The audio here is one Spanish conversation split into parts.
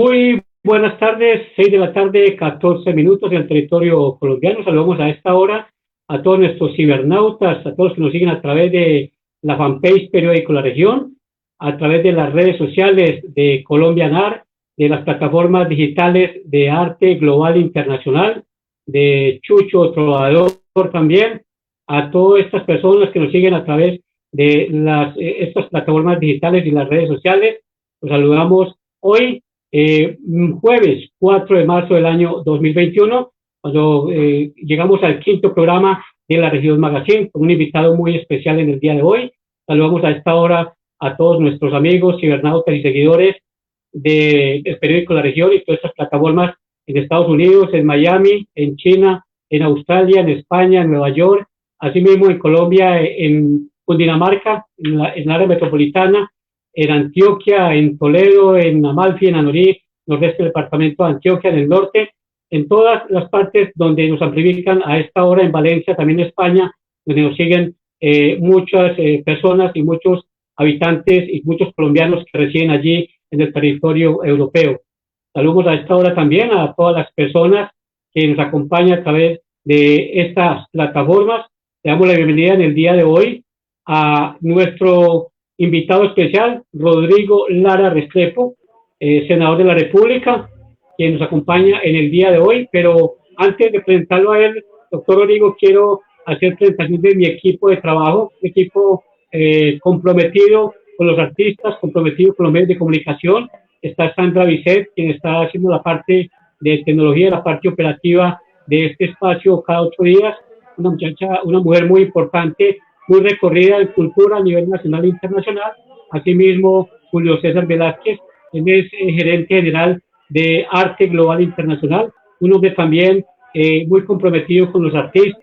Muy buenas tardes, 6 de la tarde, 14 minutos en el territorio colombiano. Saludamos a esta hora a todos nuestros cibernautas, a todos que nos siguen a través de la fanpage Periódico La Región, a través de las redes sociales de Colombianar, de las plataformas digitales de arte global internacional, de Chucho Trovador también, a todas estas personas que nos siguen a través de estas plataformas digitales y las redes sociales. Los saludamos hoy, jueves 4 de marzo del año 2021, cuando llegamos al quinto programa de La Región Magazine, con un invitado muy especial en el día de hoy. Saludamos a esta hora a todos nuestros amigos, cibernautas y seguidores del periódico La Región y todas estas plataformas en Estados Unidos, en Miami, en China, en Australia, en España, en Nueva York, asimismo en Colombia, en Cundinamarca, en la área metropolitana, en Antioquia, en Toledo, en Amalfi, en Anorí, nordeste del departamento de Antioquia, en el norte, en todas las partes donde nos amplifican a esta hora, en Valencia, también en España, donde nos siguen muchas personas y muchos habitantes y muchos colombianos que residen allí en el territorio europeo. Saludos a esta hora también a todas las personas que nos acompañan a través de estas plataformas. Le damos la bienvenida en el día de hoy a nuestro invitado especial, Rodrigo Lara Restrepo, senador de la República, quien nos acompaña en el día de hoy. Pero antes de presentarlo a él, doctor Rodrigo, quiero hacer presentación de mi equipo de trabajo, un equipo comprometido con los artistas, comprometido con los medios de comunicación. Está Sandra Bisset, quien está haciendo la parte de tecnología, la parte operativa de este espacio cada 8 días. Una mujer muy importante, muy recorrida en cultura a nivel nacional e internacional. Asimismo, Julio César Velázquez, él es gerente general de Arte Global Internacional, un hombre también muy comprometido con los artistas,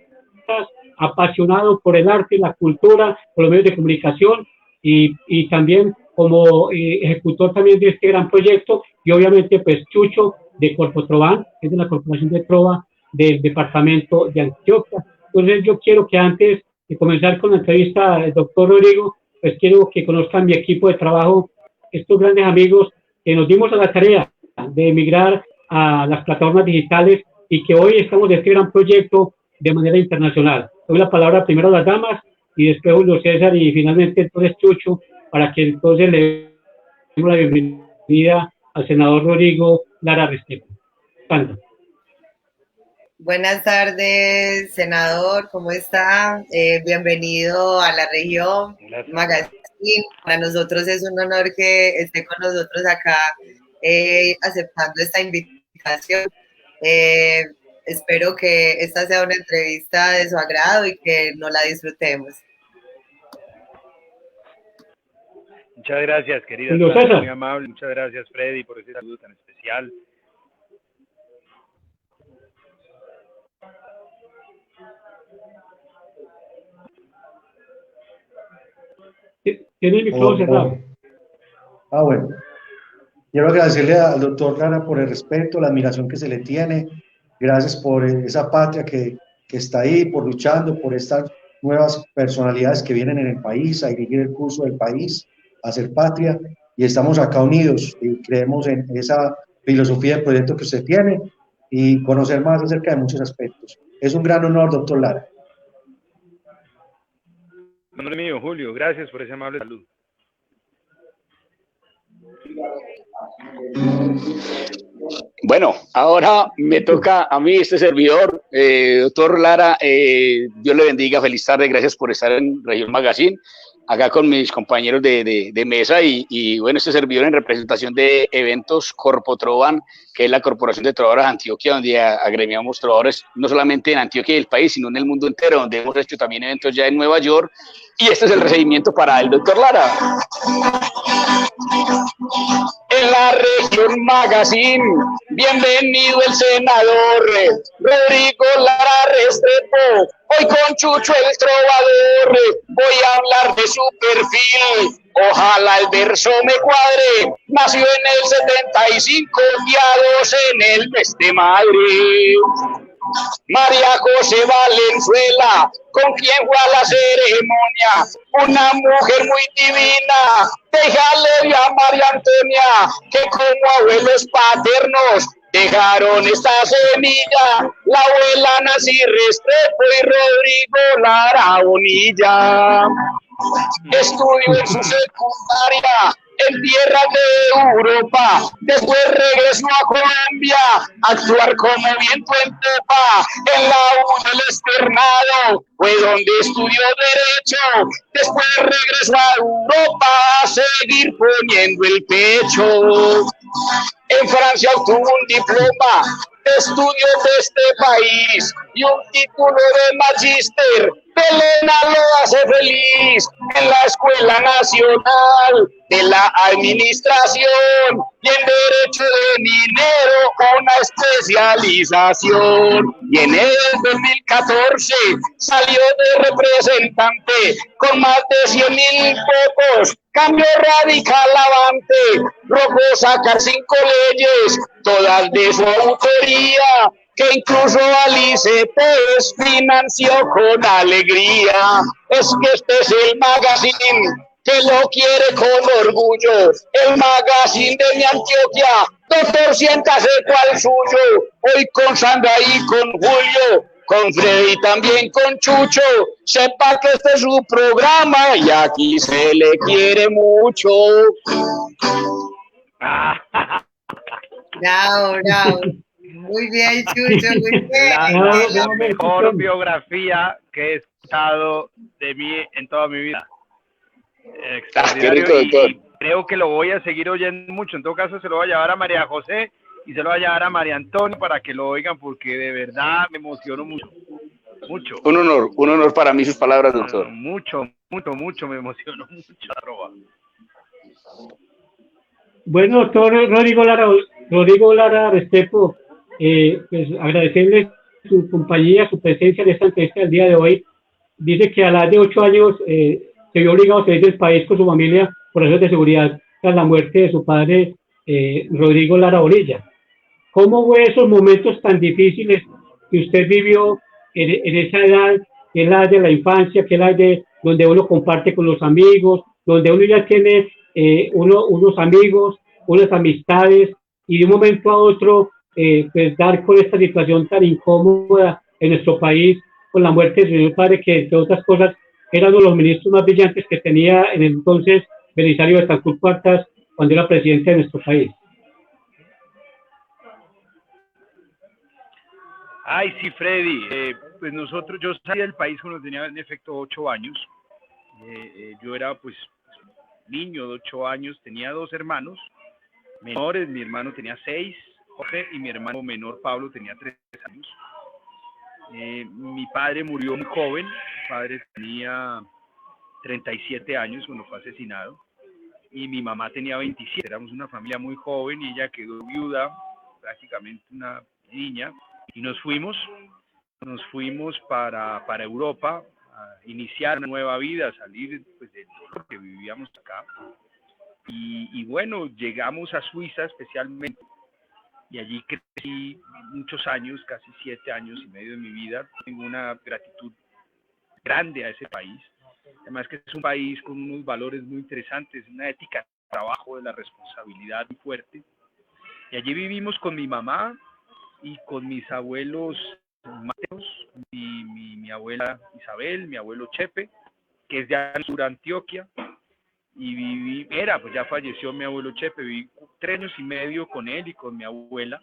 apasionado por el arte, la cultura, por los medios de comunicación y también como ejecutor también de este gran proyecto, y obviamente pues Chucho de Corpotrovan, que es de la Corporación de Trova del departamento de Antioquia. Entonces yo quiero que antes de comenzar con la entrevista del doctor Rodrigo, pues quiero que conozcan mi equipo de trabajo, estos grandes amigos que nos dimos a la tarea de emigrar a las plataformas digitales y que hoy estamos en este gran proyecto de manera internacional. Doy la palabra primero a las damas y después Julio César y finalmente entonces Chucho, para que entonces le demos la bienvenida al senador Rodrigo Lara Restrepo. Sandra. Buenas tardes, senador, ¿cómo está? Bienvenido a La Región Magazine. Para nosotros es un honor que esté con nosotros acá aceptando esta invitación. Espero que esta sea una entrevista de su agrado y que nos la disfrutemos. Muchas gracias, querida Sandra, muy amable. Muchas gracias, Freddy, por ese saludo tan especial. Tiene el micrófono cerrado. Bueno. Quiero agradecerle al doctor Lara por el respeto, la admiración que se le tiene. Gracias por esa patria que está ahí, por luchando por estas nuevas personalidades que vienen en el país, a dirigir el curso del país, a hacer patria. Y estamos acá unidos y creemos en esa filosofía de proyecto que usted tiene y conocer más acerca de muchos aspectos. Es un gran honor, doctor Lara. Honor mío, Julio. Gracias por ese amable saludo. Bueno, ahora me toca a mí este servidor, doctor Lara, Dios le bendiga, feliz tarde, gracias por estar en Región Magazine, acá con mis compañeros de mesa y bueno, este servidor en representación de eventos Corpotrovan, que es la Corporación de Trovadores de Antioquia, donde agremiamos trovadores no solamente en Antioquia y el país, sino en el mundo entero, donde hemos hecho también eventos ya en Nueva York, y este es el recibimiento para el doctor Lara. En La Región Magazine, bienvenido el senador Rodrigo Lara Restrepo. Hoy con Chucho el Trovador voy a hablar de su perfil. Ojalá el verso me cuadre. Nació en el 75, día 2 en el mes de madre. María José Valenzuela, con quien fue a la ceremonia, una mujer muy divina, déjale a María Antonia, que como abuelos paternos dejaron esta semilla, la abuela Nancy Restrepo y Rodrigo Lara Bonilla. Estudió en su secundaria en tierras de Europa, después regresó a Colombia a actuar como viento en popa en la U del Externado, fue donde estudió Derecho, después regresó a Europa a seguir poniendo el pecho. En Francia obtuvo un diploma de estudios de este país y un título de magíster. Elena lo hace feliz en la Escuela Nacional de la Administración y en Derecho de Minero una especialización. Y en el 2014 salió de representante con más de 100.000 votos. Cambio radical avante, logró sacar 5 leyes, todas de su autoría, que incluso Alice Pérez financió con alegría. Es que este es el magazine que lo quiere con orgullo, el magazine de mi Antioquia. Doctor, siéntase cual suyo, hoy con Sandra y con Julio, con Freddy y también con Chucho. Sepa que este es su programa y aquí se le quiere mucho. Bravo, bravo. Muy bien, Chucho, muy bien. La mejor biografía que he escuchado de mí en toda mi vida. Extraordinario. Qué rico, doctor. Y creo que lo voy a seguir oyendo mucho. En todo caso, se lo voy a llevar a María José y se lo voy a llevar a María Antonio para que lo oigan, porque de verdad me emocionó mucho. Mucho. Un honor para mí sus palabras, doctor. Mucho, me emocionó mucho. Bueno, doctor Rodrigo Lara Restrepo, pues agradecerle su compañía, su presencia en esta entrevista del día de hoy. Dice que a la edad de 8 años se vio obligado a salir del país con su familia por razones de seguridad tras la muerte de su padre, Rodrigo Lara Bonilla. ¿Cómo fue esos momentos tan difíciles que usted vivió en esa edad, que es la de la infancia, que es la de donde uno comparte con los amigos, donde uno ya tiene unos amigos, unas amistades, y de un momento a otro pues dar con esta situación tan incómoda en nuestro país, con la muerte de su señor padre, que entre otras cosas era uno de los ministros más brillantes que tenía en el entonces Belisario Betancur Cuartas cuando era presidente de nuestro país? Ay, sí, Freddy. Pues yo salí del país cuando tenía en efecto 8 años. Yo era pues niño de 8 años, tenía 2 hermanos menores, mi hermano tenía 6, Jorge, y mi hermano menor Pablo tenía 3 años. Mi padre murió muy joven, mi padre tenía 37 años cuando fue asesinado y mi mamá tenía 27, éramos una familia muy joven y ella quedó viuda, prácticamente una niña, y nos fuimos para Europa a iniciar una nueva vida, a salir pues del dolor que vivíamos acá. Y bueno, llegamos a Suiza especialmente, y allí crecí muchos años, casi 7 años y medio de mi vida. Tengo una gratitud grande a ese país, además que es un país con unos valores muy interesantes, una ética de trabajo, de la responsabilidad muy fuerte. Y allí vivimos con mi mamá y con mis abuelos Mateos, mi abuela Isabel, mi abuelo Chepe, que es de Sur Antioquia. Y pues ya falleció mi abuelo Chepe, viví 3 años y medio con él y con mi abuela,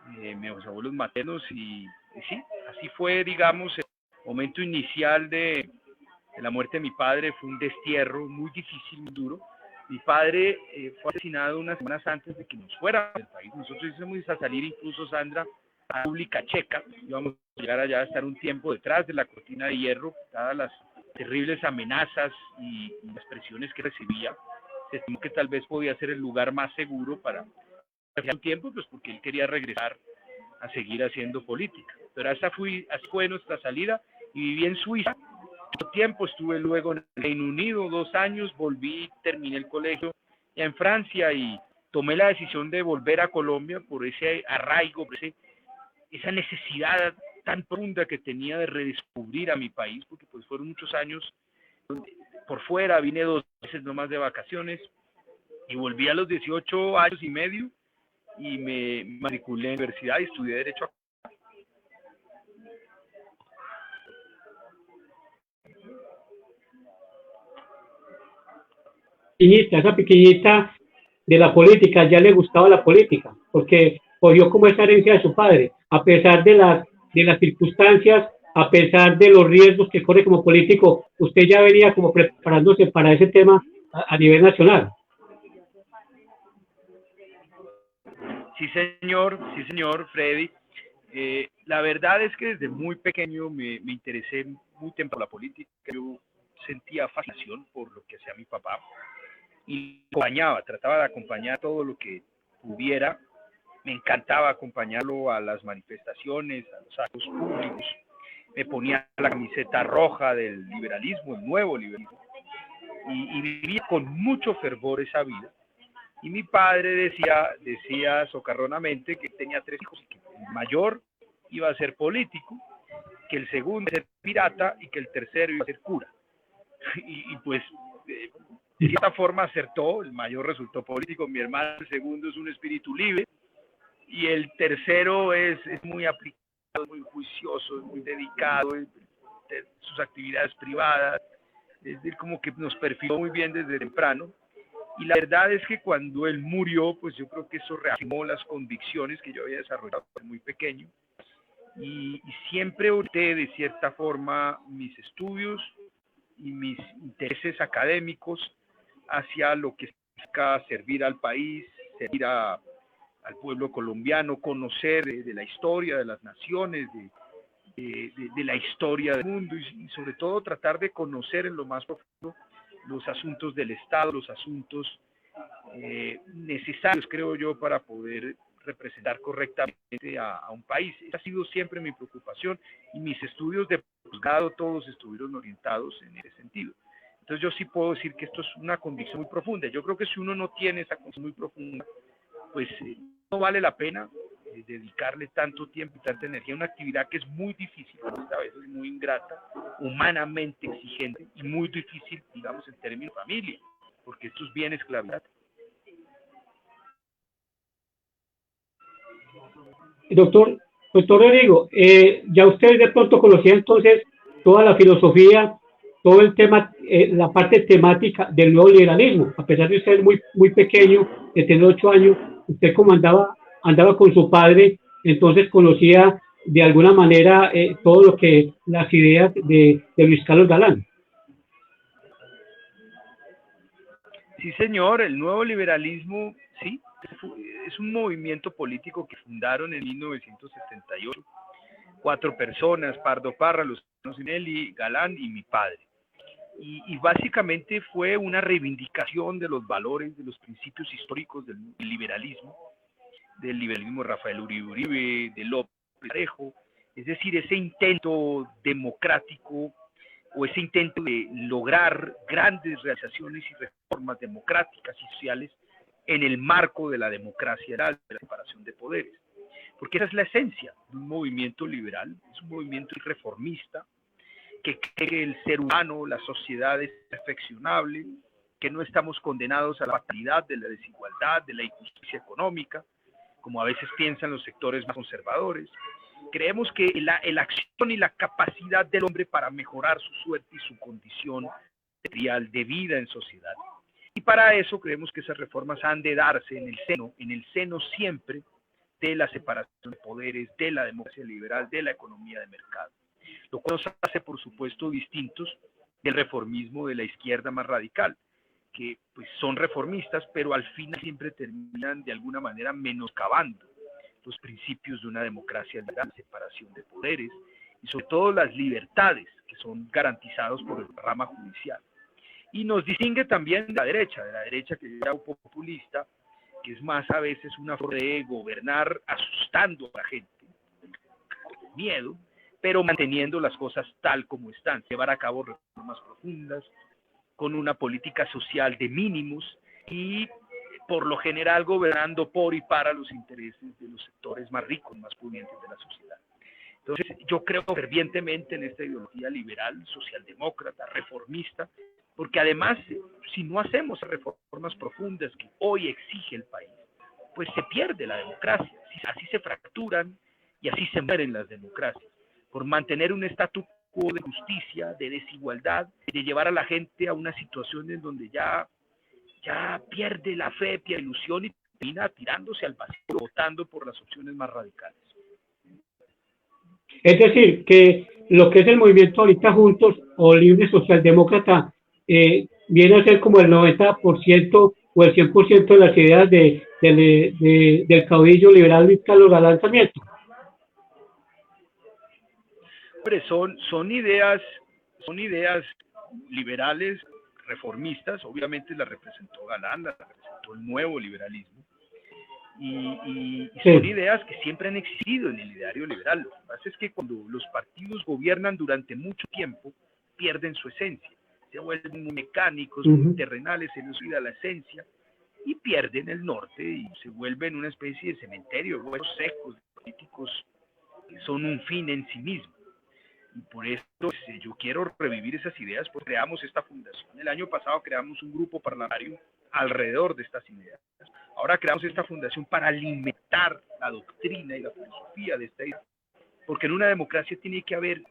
mis abuelos maternos, y sí, así fue, digamos, el momento inicial de la muerte de mi padre. Fue un destierro muy difícil, muy duro. Mi padre fue asesinado unas semanas antes de que nos fuéramos del país. Nosotros íbamos a salir, incluso Sandra, a la República Checa. Íbamos a llegar allá a estar un tiempo detrás de la cortina de hierro, dadas las terribles amenazas y las presiones que recibía. Se estimó que tal vez podía ser el lugar más seguro para un tiempo, pues porque él quería regresar a seguir haciendo política. Pero así fue nuestra salida, y viví en Suiza mucho tiempo. Estuve luego en el Reino Unido 2 años, volví, terminé el colegio ya en Francia y tomé la decisión de volver a Colombia por ese arraigo, por ese esa necesidad tan profunda que tenía de redescubrir a mi país, porque pues fueron muchos años por fuera, vine 2 veces nomás de vacaciones y volví a los 18 años y medio y me matriculé en la universidad y estudié Derecho. Esa pequeñita de la política, ya le gustaba la política, porque cogió como esa herencia de su padre, a pesar de las circunstancias, a pesar de los riesgos que corre como político, usted ya venía como preparándose para ese tema a nivel nacional. Sí, señor, Freddy. La verdad es que desde muy pequeño me interesé muy temprano por la política. Yo sentía fascinación por lo que hacía mi papá y trataba de acompañar todo lo que pudiera. Me encantaba acompañarlo a las manifestaciones, a los actos públicos. Me ponía la camiseta roja del liberalismo, el nuevo liberalismo, y vivía con mucho fervor esa vida. Y mi padre decía socarronamente que tenía 3 hijos, que el mayor iba a ser político, que el segundo iba a ser pirata y que el tercero iba a ser cura. Y pues, de cierta forma acertó, el mayor resultó político, mi hermano el segundo es un espíritu libre, y el tercero es muy aplicado, muy juicioso, muy dedicado, sus actividades privadas, es decir, como que nos perfiló muy bien desde temprano. Y la verdad es que cuando él murió, pues yo creo que eso reafirmó las convicciones que yo había desarrollado desde muy pequeño. Y siempre orienté de cierta forma mis estudios y mis intereses académicos hacia lo que significa servir al país, servir al pueblo colombiano, conocer de la historia de las naciones, de la historia del mundo y sobre todo tratar de conocer en lo más profundo los asuntos del Estado, los asuntos necesarios, creo yo, para poder representar correctamente a un país. Esa ha sido siempre mi preocupación y mis estudios de posgrado todos estuvieron orientados en ese sentido. Entonces yo sí puedo decir que esto es una convicción muy profunda. Yo creo que si uno no tiene esa convicción muy profunda, pues no vale la pena dedicarle tanto tiempo y tanta energía a una actividad que es muy difícil, a veces muy ingrata, humanamente exigente y muy difícil, digamos, en términos de familia, porque esto es bien esclavitud. Doctor Rodrigo, ya usted de pronto conocía entonces toda la filosofía, todo el tema, la parte temática del nuevo liberalismo, a pesar de usted muy pequeño, de tener 8 años, usted como andaba con su padre, entonces conocía de alguna manera todo lo que las ideas de Luis Carlos Galán. Sí, señor, el nuevo liberalismo, sí, es un movimiento político que fundaron en 1978 4 personas, Pardo Parra, Luciano Sinelli, Galán y mi padre. Y básicamente fue una reivindicación de los valores, de los principios históricos del liberalismo de Rafael Uribe, de López Parejo, es decir, ese intento democrático o ese intento de lograr grandes realizaciones y reformas democráticas y sociales en el marco de la democracia, de la separación de poderes. Porque esa es la esencia de un movimiento liberal, es un movimiento reformista, que cree que el ser humano, la sociedad es perfeccionable, que no estamos condenados a la fatalidad de la desigualdad, de la injusticia económica, como a veces piensan los sectores más conservadores. Creemos que la acción y la capacidad del hombre para mejorar su suerte y su condición material de vida en sociedad. Y para eso creemos que esas reformas han de darse en el seno siempre de la separación de poderes, de la democracia liberal, de la economía de mercado. Lo cual nos hace, por supuesto, distintos del reformismo de la izquierda más radical, que pues son reformistas, pero al final siempre terminan de alguna manera menoscabando los principios de una democracia liberal, separación de poderes y sobre todo las libertades que son garantizados por la rama judicial. Y nos distingue también de la derecha que es un populista, que es más a veces una forma de gobernar asustando a la gente, miedo, pero manteniendo las cosas tal como están, llevar a cabo reformas profundas, con una política social de mínimos y por lo general gobernando por y para los intereses de los sectores más ricos, más pudientes de la sociedad. Entonces, yo creo fervientemente en esta ideología liberal, socialdemócrata, reformista, porque además, si no hacemos reformas profundas que hoy exige el país, pues se pierde la democracia, así se fracturan y así se mueren las democracias, por mantener un statu quo de justicia, de desigualdad, de llevar a la gente a una situación en donde ya pierde la fe, pierde la ilusión y termina tirándose al vacío, votando por las opciones más radicales. Es decir, que lo que es el movimiento ahorita Juntos o Libre Socialdemócrata viene a ser como el 90% o el 100% de las ideas del caudillo liberal Luis Carlos Galán Sarmiento. Hombre, son ideas liberales, reformistas, obviamente las representó Galán, las representó el nuevo liberalismo, y son ideas que siempre han existido en el ideario liberal. Lo que pasa es que cuando los partidos gobiernan durante mucho tiempo, pierden su esencia, se vuelven muy mecánicos, muy terrenales, se les olvida la esencia, y pierden el norte, y se vuelven una especie de cementerio, huesos secos, políticos que son un fin en sí mismo. Y por esto yo quiero revivir esas ideas, porque creamos esta fundación. El año pasado creamos un grupo parlamentario alrededor de estas ideas. Ahora creamos esta fundación para alimentar la doctrina y la filosofía de esta idea, porque en una democracia tiene que haber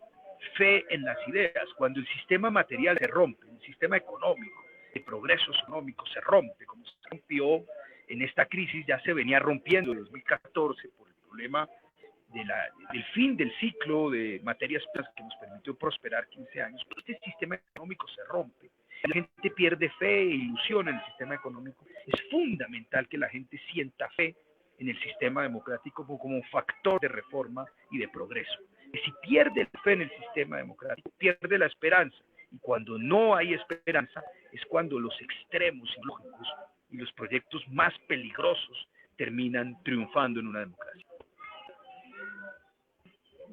fe en las ideas. Cuando el sistema material se rompe, el sistema económico, el progreso económico se rompe, como se rompió en esta crisis, ya se venía rompiendo en 2014 por el problema del fin del ciclo de materias primas que nos permitió prosperar 15 años, pero este sistema económico se rompe, la gente pierde fe e ilusión en el sistema económico. Es fundamental que la gente sienta fe en el sistema democrático como un factor de reforma y de progreso. Y si pierde la fe en el sistema democrático, pierde la esperanza, y cuando no hay esperanza es cuando los extremos ilógicos y los proyectos más peligrosos terminan triunfando en una democracia.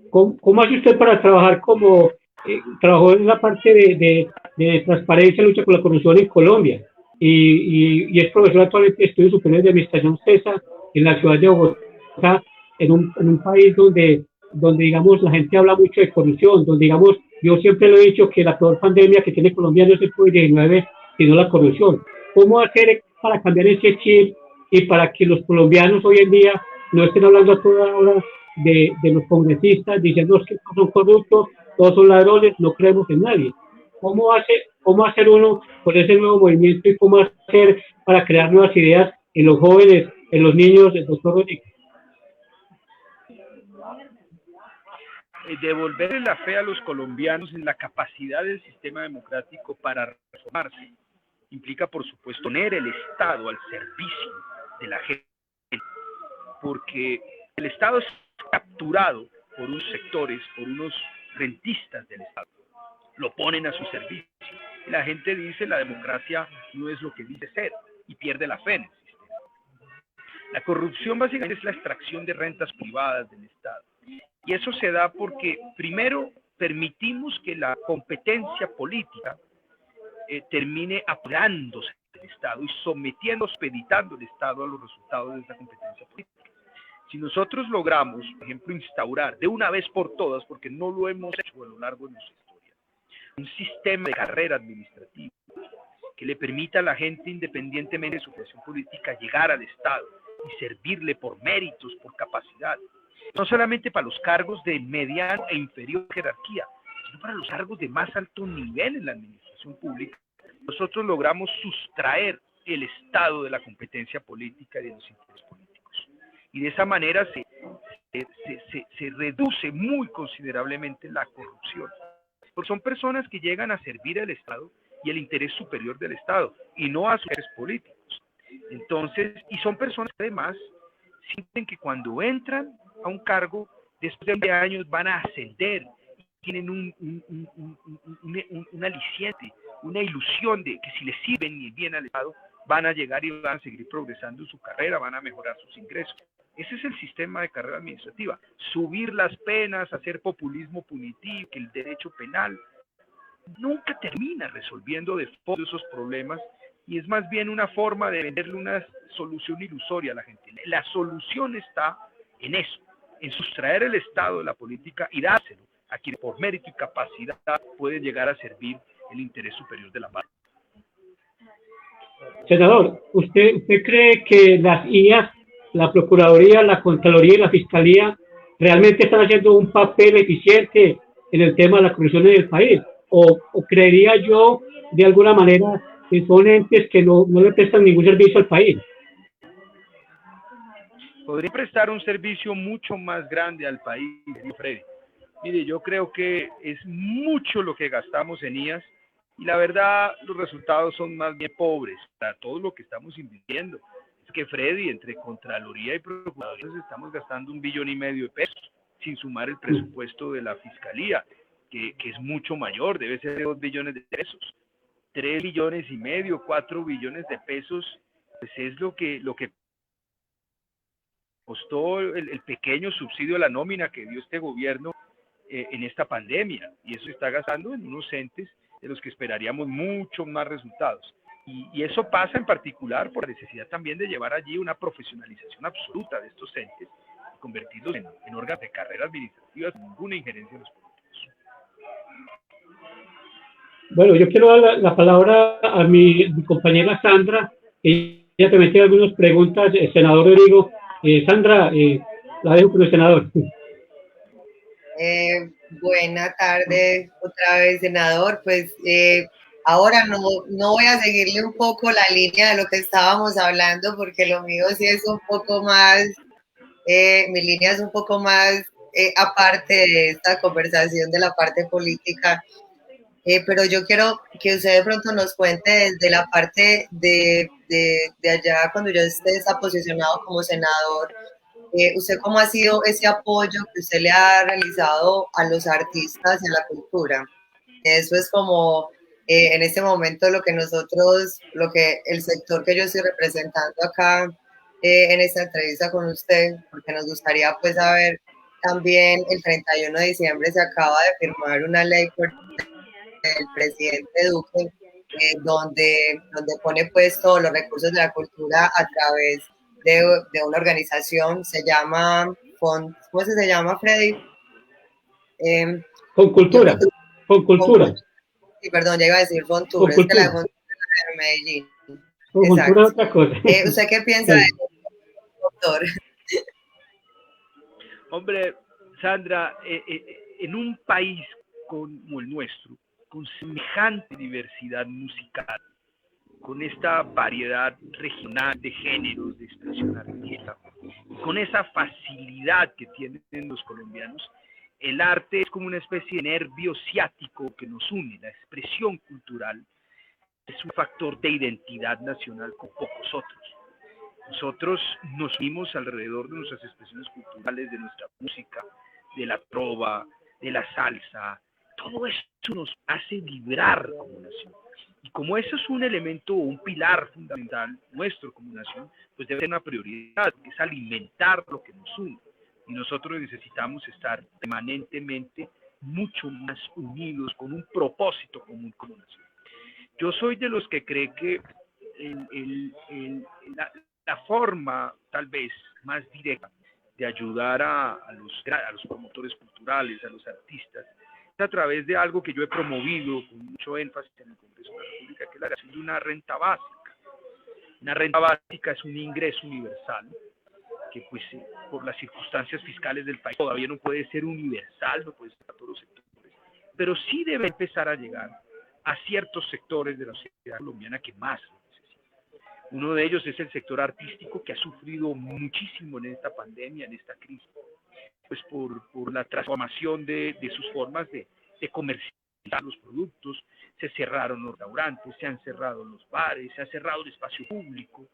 ¿Cómo hace usted para trabajar como trabajó en la parte de transparencia y lucha con la corrupción en Colombia? Y es profesor actualmente de Estudios Superiores de Administración CESA en la ciudad de Bogotá, en un país donde digamos la gente habla mucho de corrupción, donde digamos yo siempre lo he dicho que la peor pandemia que tiene Colombia no es el COVID-19 sino la corrupción. ¿Cómo hacer para cambiar ese chip y para que los colombianos hoy en día no estén hablando a toda hora de los congresistas diciendo que todos son corruptos, todos son ladrones, no creemos en nadie? ¿Cómo hacer uno con ese nuevo movimiento y cómo hacer para crear nuevas ideas en los jóvenes, en los niños, el doctor Rodríguez? Devolver la fe a los colombianos en la capacidad del sistema democrático para reformarse implica, por supuesto, poner el Estado al servicio de la gente, porque el Estado es capturado por unos sectores, por unos rentistas del Estado, lo ponen a su servicio. Y la gente dice la democracia no es lo que dice ser y pierde la fe en el sistema. La corrupción básicamente es la extracción de rentas privadas del Estado. Y eso se da porque, primero, permitimos que la competencia política termine apoderándose del Estado y expeditando el Estado a los resultados de esa competencia política. Si nosotros logramos, por ejemplo, instaurar de una vez por todas, porque no lo hemos hecho a lo largo de nuestra historia, un sistema de carrera administrativa que le permita a la gente, independientemente de su creación política, llegar al Estado y servirle por méritos, por capacidad, no solamente para los cargos de mediana e inferior jerarquía, sino para los cargos de más alto nivel en la administración pública, nosotros logramos sustraer el Estado de la competencia política y de los intereses políticos. Y de esa manera se reduce muy considerablemente la corrupción. Porque son personas que llegan a servir al Estado y el interés superior del Estado, y no a sus intereses políticos. Entonces, y son personas que además sienten que cuando entran a un cargo, después de 20 años van a ascender, tienen un aliciente, una ilusión de que si les sirven bien al Estado, van a llegar y van a seguir progresando en su carrera, van a mejorar sus ingresos. Ese es el sistema de carrera administrativa. Subir las penas, hacer populismo punitivo, que el derecho penal nunca termina resolviendo de fondo esos problemas y es más bien una forma de venderle una solución ilusoria a la gente. La solución está en eso, en sustraer el Estado de la política y dárselo a quien por mérito y capacidad puede llegar a servir el interés superior de la patria. Senador, ¿usted cree que las IAS, la Procuraduría, la Contraloría y la Fiscalía realmente están haciendo un papel eficiente en el tema de la corrupción en el país? ¿O creería yo, de alguna manera, que son entes que no le prestan ningún servicio al país? Podría prestar un servicio mucho más grande al país, Freddy. Mire, yo creo que es mucho lo que gastamos en IAS y la verdad los resultados son más bien pobres para todo lo que estamos invirtiendo. Es que Freddy, entre Contraloría y Procuraduría estamos gastando 1,5 billones de pesos, sin sumar el presupuesto de la Fiscalía, que es mucho mayor, debe ser de 2 billones de pesos. 3,5 billones, 4 billones de pesos, pues es lo que costó el pequeño subsidio a la nómina que dio este gobierno en esta pandemia, y eso se está gastando en unos entes de los que esperaríamos mucho más resultados. Y eso pasa en particular por la necesidad también de llevar allí una profesionalización absoluta de estos entes y convertirlos en órganos de carrera administrativa sin ninguna injerencia en los políticos. Bueno, yo quiero dar la palabra a mi compañera Sandra, que ella también tiene algunas preguntas, senador Rodrigo. Sandra, la dejo con el senador. Buena tarde otra vez, senador. Pues ahora no voy a seguirle un poco la línea de lo que estábamos hablando, porque lo mío sí es un poco más, mi línea es un poco más aparte de esta conversación de la parte política. Pero yo quiero que usted de pronto nos cuente desde la parte de allá, cuando ya está posicionado como senador, ¿usted cómo ha sido ese apoyo que usted le ha realizado a los artistas y a la cultura? Eso es como en este momento lo que el sector que yo estoy representando acá en esta entrevista con usted, porque nos gustaría pues saber también el 31 de diciembre se acaba de firmar una ley por el presidente Duque, donde pone pues todos los recursos de la cultura a través de una organización, se llama, ¿cómo se llama, Freddy? Con cultura, con cultura. Sí, perdón, ya iba a decir Fontur, es que la de Fontur es de Medellín. Con cultura es otra cosa. ¿Usted qué piensa de eso, doctor? Hombre, Sandra, en un país como el nuestro, con semejante diversidad musical, con esta variedad regional de géneros de expresión artística, con esa facilidad que tienen los colombianos, el arte es como una especie de nervio ciático que nos une. La expresión cultural es un factor de identidad nacional con pocos otros. Nosotros nos unimos alrededor de nuestras expresiones culturales, de nuestra música, de la trova, de la salsa. Todo eso nos hace vibrar como nación. Y como eso es un elemento o un pilar fundamental nuestro como nación, pues debe ser una prioridad, que es alimentar lo que nos une. Y nosotros necesitamos estar permanentemente mucho más unidos, con un propósito común como nación. Yo soy de los que cree que la forma tal vez más directa de ayudar a los promotores culturales, a los artistas, es a través de algo que yo he promovido con mucho énfasis en el Congreso de la República, que es la creación de una renta básica. Una renta básica es un ingreso universal que pues por las circunstancias fiscales del país todavía no puede ser universal, no puede ser a todos los sectores, pero sí debe empezar a llegar a ciertos sectores de la sociedad colombiana que más lo necesitan. Uno de ellos es el sector artístico, que ha sufrido muchísimo en esta pandemia, en esta crisis, pues por la transformación de sus formas de comercializar los productos. Se cerraron los restaurantes, se han cerrado los bares, se ha cerrado el espacio público,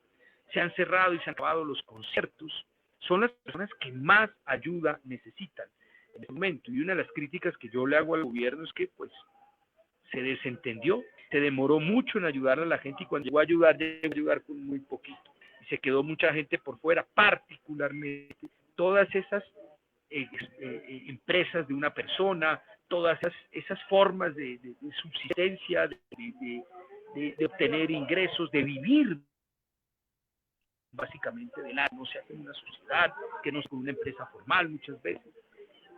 se han cerrado y se han acabado los conciertos. Son las personas que más ayuda necesitan en este momento. Y una de las críticas que yo le hago al gobierno es que pues se desentendió, se demoró mucho en ayudar a la gente, y cuando llegó a ayudar con muy poquito. Y se quedó mucha gente por fuera, particularmente todas esas empresas de una persona, todas esas formas de subsistencia, de obtener ingresos, de vivir básicamente del arte. No se hace en una sociedad, que no es con una empresa formal muchas veces.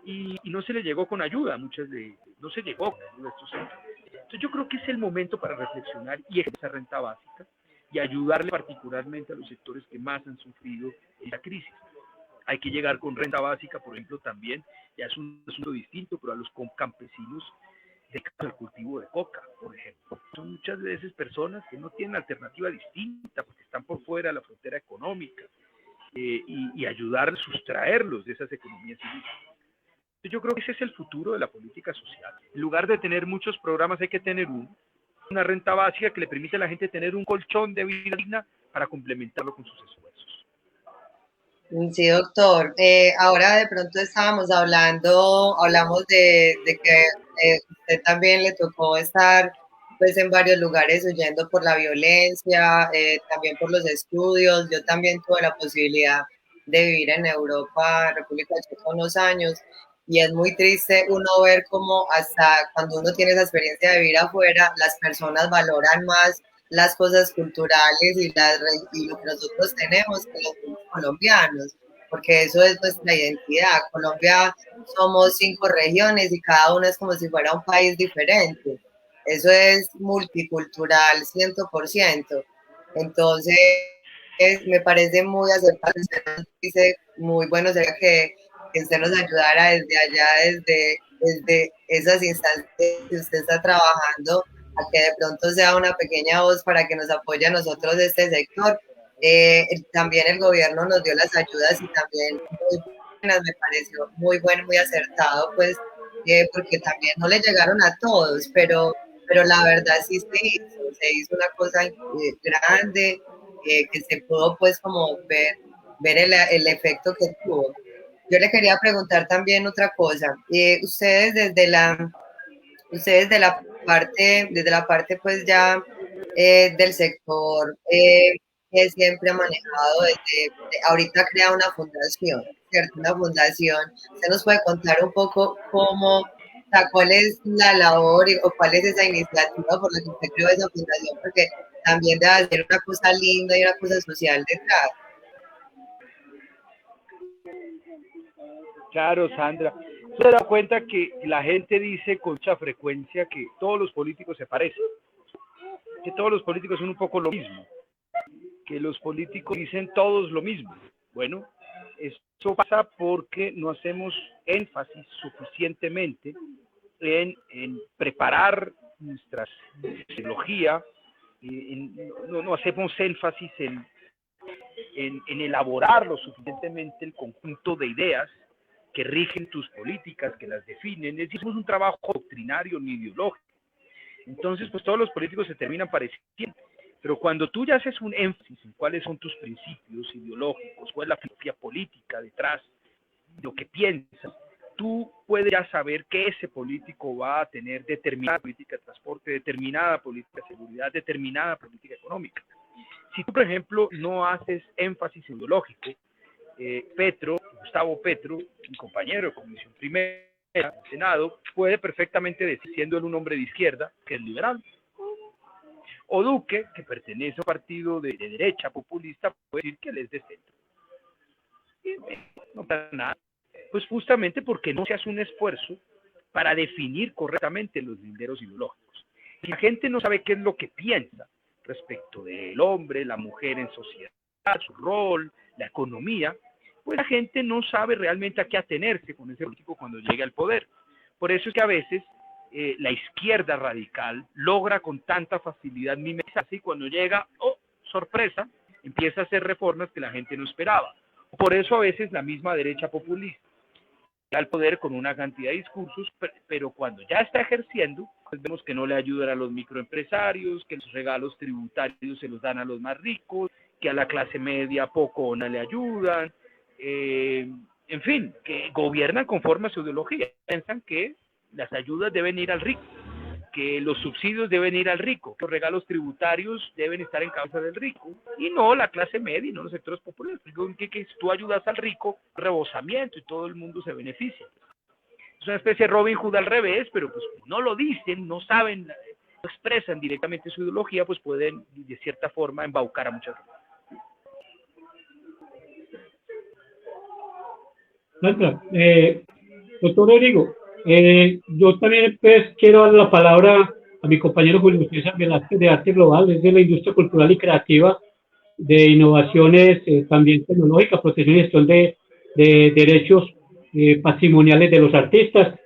Y no se le llegó con ayuda, no se llegó con ayuda a estos centros. Entonces yo creo que es el momento para reflexionar y ejercer renta básica y ayudarle particularmente a los sectores que más han sufrido esta crisis. Hay que llegar con renta básica, por ejemplo, también, ya es un asunto distinto, pero a los campesinos dedicados al cultivo de coca, por ejemplo. Son muchas veces personas que no tienen alternativa distinta porque están por fuera de la frontera económica, y ayudarles a sustraerlos de esas economías ilícitas. Yo creo que ese es el futuro de la política social. En lugar de tener muchos programas, hay que tener una renta básica que le permite a la gente tener un colchón de vida digna para complementarlo con sus esfuerzos. Sí, doctor. Ahora de pronto hablamos de que usted también le tocó estar pues en varios lugares huyendo por la violencia, también por los estudios. Yo también tuve la posibilidad de vivir en Europa, República Checa, unos años, y es muy triste uno ver cómo hasta cuando uno tiene esa experiencia de vivir afuera, las personas valoran más las cosas culturales y lo que nosotros tenemos que los colombianos, porque eso es nuestra identidad. Colombia somos 5 regiones y cada una es como si fuera un país diferente. Eso es multicultural 100%. Entonces, me parece muy acertado. Dice, muy bueno sería que usted nos ayudara desde allá, desde esas instancias que usted está trabajando, a que de pronto sea una pequeña voz para que nos apoye a nosotros de este sector. También el gobierno nos dio las ayudas y también muy buenas, me pareció muy bueno, muy acertado, pues, porque también no le llegaron a todos, pero la verdad sí se hizo una cosa grande, que se pudo pues como ver el efecto que tuvo. Yo le quería preguntar también otra cosa. Ustedes desde la parte pues ya del sector, que siempre ha manejado ahorita crea una fundación, ¿cierto? Una fundación. ¿Usted nos puede contar un poco cómo, o sea, cuál es la labor o cuál es esa iniciativa por la que usted creó esa fundación? Porque también debe ser una cosa linda y una cosa social detrás. Claro, Sandra. Se da cuenta que la gente dice con mucha frecuencia que todos los políticos se parecen, que todos los políticos son un poco lo mismo, que los políticos dicen todos lo mismo. Bueno, eso pasa porque no hacemos énfasis suficientemente en preparar nuestra ideología, no hacemos énfasis en elaborar lo suficientemente el conjunto de ideas que rigen tus políticas, que las definen. Es decir, es un trabajo doctrinario ni ideológico. Entonces, pues todos los políticos se terminan pareciendo. Pero cuando tú ya haces un énfasis en cuáles son tus principios ideológicos, cuál es la filosofía política detrás de lo que piensas, tú puedes ya saber que ese político va a tener determinada política de transporte, determinada política de seguridad, determinada política económica. Si tú, por ejemplo, no haces énfasis ideológico, Gustavo Petro, mi compañero de Comisión Primera del Senado, puede perfectamente decir, siendo él un hombre de izquierda, que es liberal. O Duque, que pertenece a un partido de derecha populista, puede decir que él es de centro. Y no pasa nada. Pues justamente porque no se hace un esfuerzo para definir correctamente los linderos ideológicos. Si la gente no sabe qué es lo que piensa respecto del hombre, la mujer en sociedad, su rol, la economía, pues la gente no sabe realmente a qué atenerse con ese político cuando llegue al poder. Por eso es que a veces la izquierda radical logra con tanta facilidad mimetizarse y cuando llega, ¡oh, sorpresa!, empieza a hacer reformas que la gente no esperaba. Por eso a veces la misma derecha populista llega al poder con una cantidad de discursos, pero cuando ya está ejerciendo, pues vemos que no le ayudan a los microempresarios, que los regalos tributarios se los dan a los más ricos, que a la clase media poco o no le ayudan, en fin, que gobiernan conforme a su ideología. Piensan que las ayudas deben ir al rico, que los subsidios deben ir al rico, que los regalos tributarios deben estar en cabeza del rico, y no la clase media y no los sectores populares. Que si tú ayudas al rico, rebosamiento y todo el mundo se beneficia. Es una especie de Robin Hood al revés, pero pues no lo dicen, no saben expresan directamente su ideología, pues pueden de cierta forma embaucar a muchas personas. Doctor Rodrigo, yo también pues, quiero dar la palabra a mi compañero Julio César Velázquez de Arte Global, es de la industria cultural y creativa, de innovaciones también tecnológicas, protección y gestión de derechos patrimoniales de los artistas.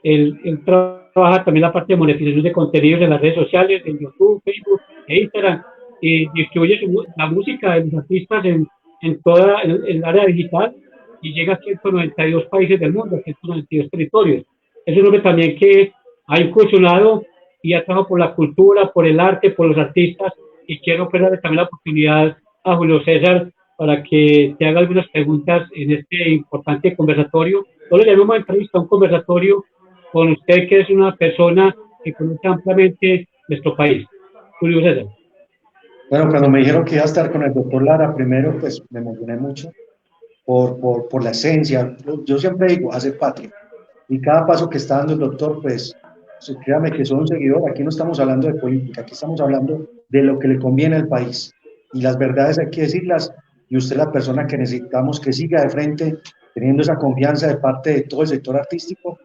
Él trabaja también la parte de monetización de contenidos en las redes sociales, en YouTube, Facebook e Instagram, y distribuye la música de los artistas en toda el área digital y llega a 192 países del mundo, a 192 territorios. Es un hombre también que ha incursionado y ha trabajado por la cultura, por el arte, por los artistas, y quiero darle también la oportunidad a Julio César para que te haga algunas preguntas en este importante conversatorio. No le llamamos entrevista, un conversatorio con usted, que es una persona que conoce ampliamente nuestro país. Julio César. Bueno, cuando me dijeron que iba a estar con el doctor Lara, primero pues me emocioné mucho por la esencia. Yo siempre digo, hacer patria. Y cada paso que está dando el doctor, pues créame que soy un seguidor. Aquí no estamos hablando de política, aquí estamos hablando de lo que le conviene al país. Y las verdades hay que decirlas, y usted es la persona que necesitamos que siga de frente, teniendo esa confianza de parte de todo el sector artístico.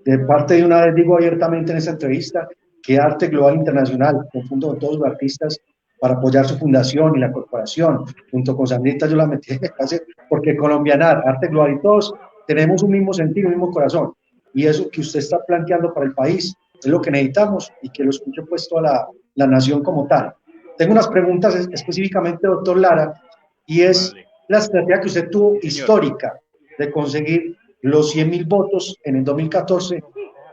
De parte de una vez digo abiertamente en esta entrevista que Arte Global Internacional, conjunto con todos los artistas, para apoyar su fundación y la corporación, junto con Sandrita yo la metí en clase, porque Colombianar, Arte Global y todos tenemos un mismo sentido, un mismo corazón, y eso que usted está planteando para el país es lo que necesitamos y que lo escuche pues toda la nación como tal. Tengo unas preguntas específicamente, doctor Lara, y es la estrategia que usted tuvo histórica de conseguir los 100.000 votos en el 2014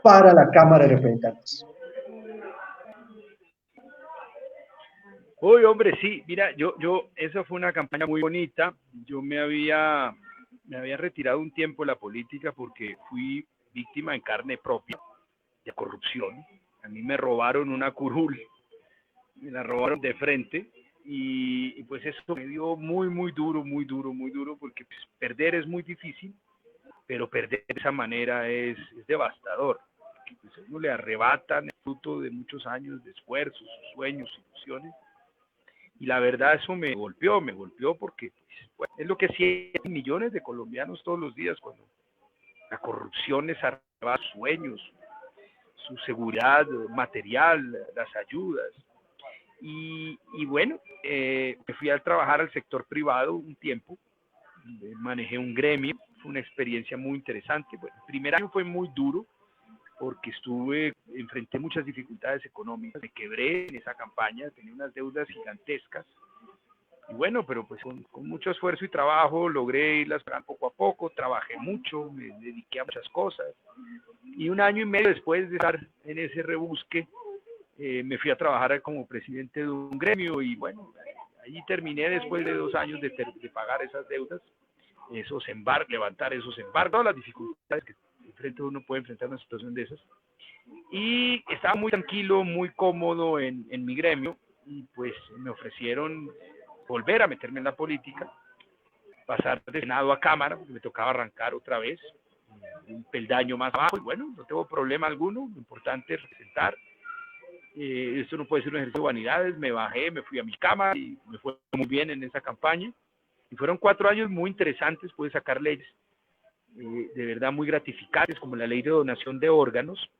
para la Cámara de Representantes. Uy, hombre, sí, mira, esa fue una campaña muy bonita. Yo me había retirado un tiempo de la política porque fui víctima en carne propia de corrupción. A mí me robaron una curul, me la robaron de frente y pues eso me dio muy, muy duro, muy duro, muy duro, porque pues, perder es muy difícil, pero perder de esa manera es devastador. Porque, pues, a uno le arrebatan el fruto de muchos años de esfuerzos, sueños, ilusiones. Y la verdad eso me golpeó porque pues, es lo que sienten millones de colombianos todos los días cuando la corrupción les arrebata sus sueños, su seguridad material, las ayudas. Y bueno, me fui a trabajar al sector privado un tiempo, manejé un gremio, fue una experiencia muy interesante. Bueno, el primer año fue muy duro porque enfrenté muchas dificultades económicas, me quebré en esa campaña, tenía unas deudas gigantescas. Y bueno, pero pues con mucho esfuerzo y trabajo logré irlas pagando poco a poco, trabajé mucho, me dediqué a muchas cosas. Y un año y medio después de estar en ese rebusque, me fui a trabajar como presidente de un gremio y bueno, allí terminé después de 2 años de pagar esas deudas, esos embargos, levantar esos embargos, todas las dificultades que uno puede enfrentar una situación de esas. Y estaba muy tranquilo, muy cómodo en mi gremio y pues me ofrecieron volver a meterme en la política, pasar de Senado a Cámara, porque me tocaba arrancar otra vez, un peldaño más abajo, y bueno, no tengo problema alguno, lo importante es representar. Esto no puede ser un ejercicio de vanidades, me bajé, me fui a mi cama y me fue muy bien en esa campaña. Y fueron 4 años muy interesantes, pude sacar leyes de verdad muy gratificantes, como la ley de donación de órganos,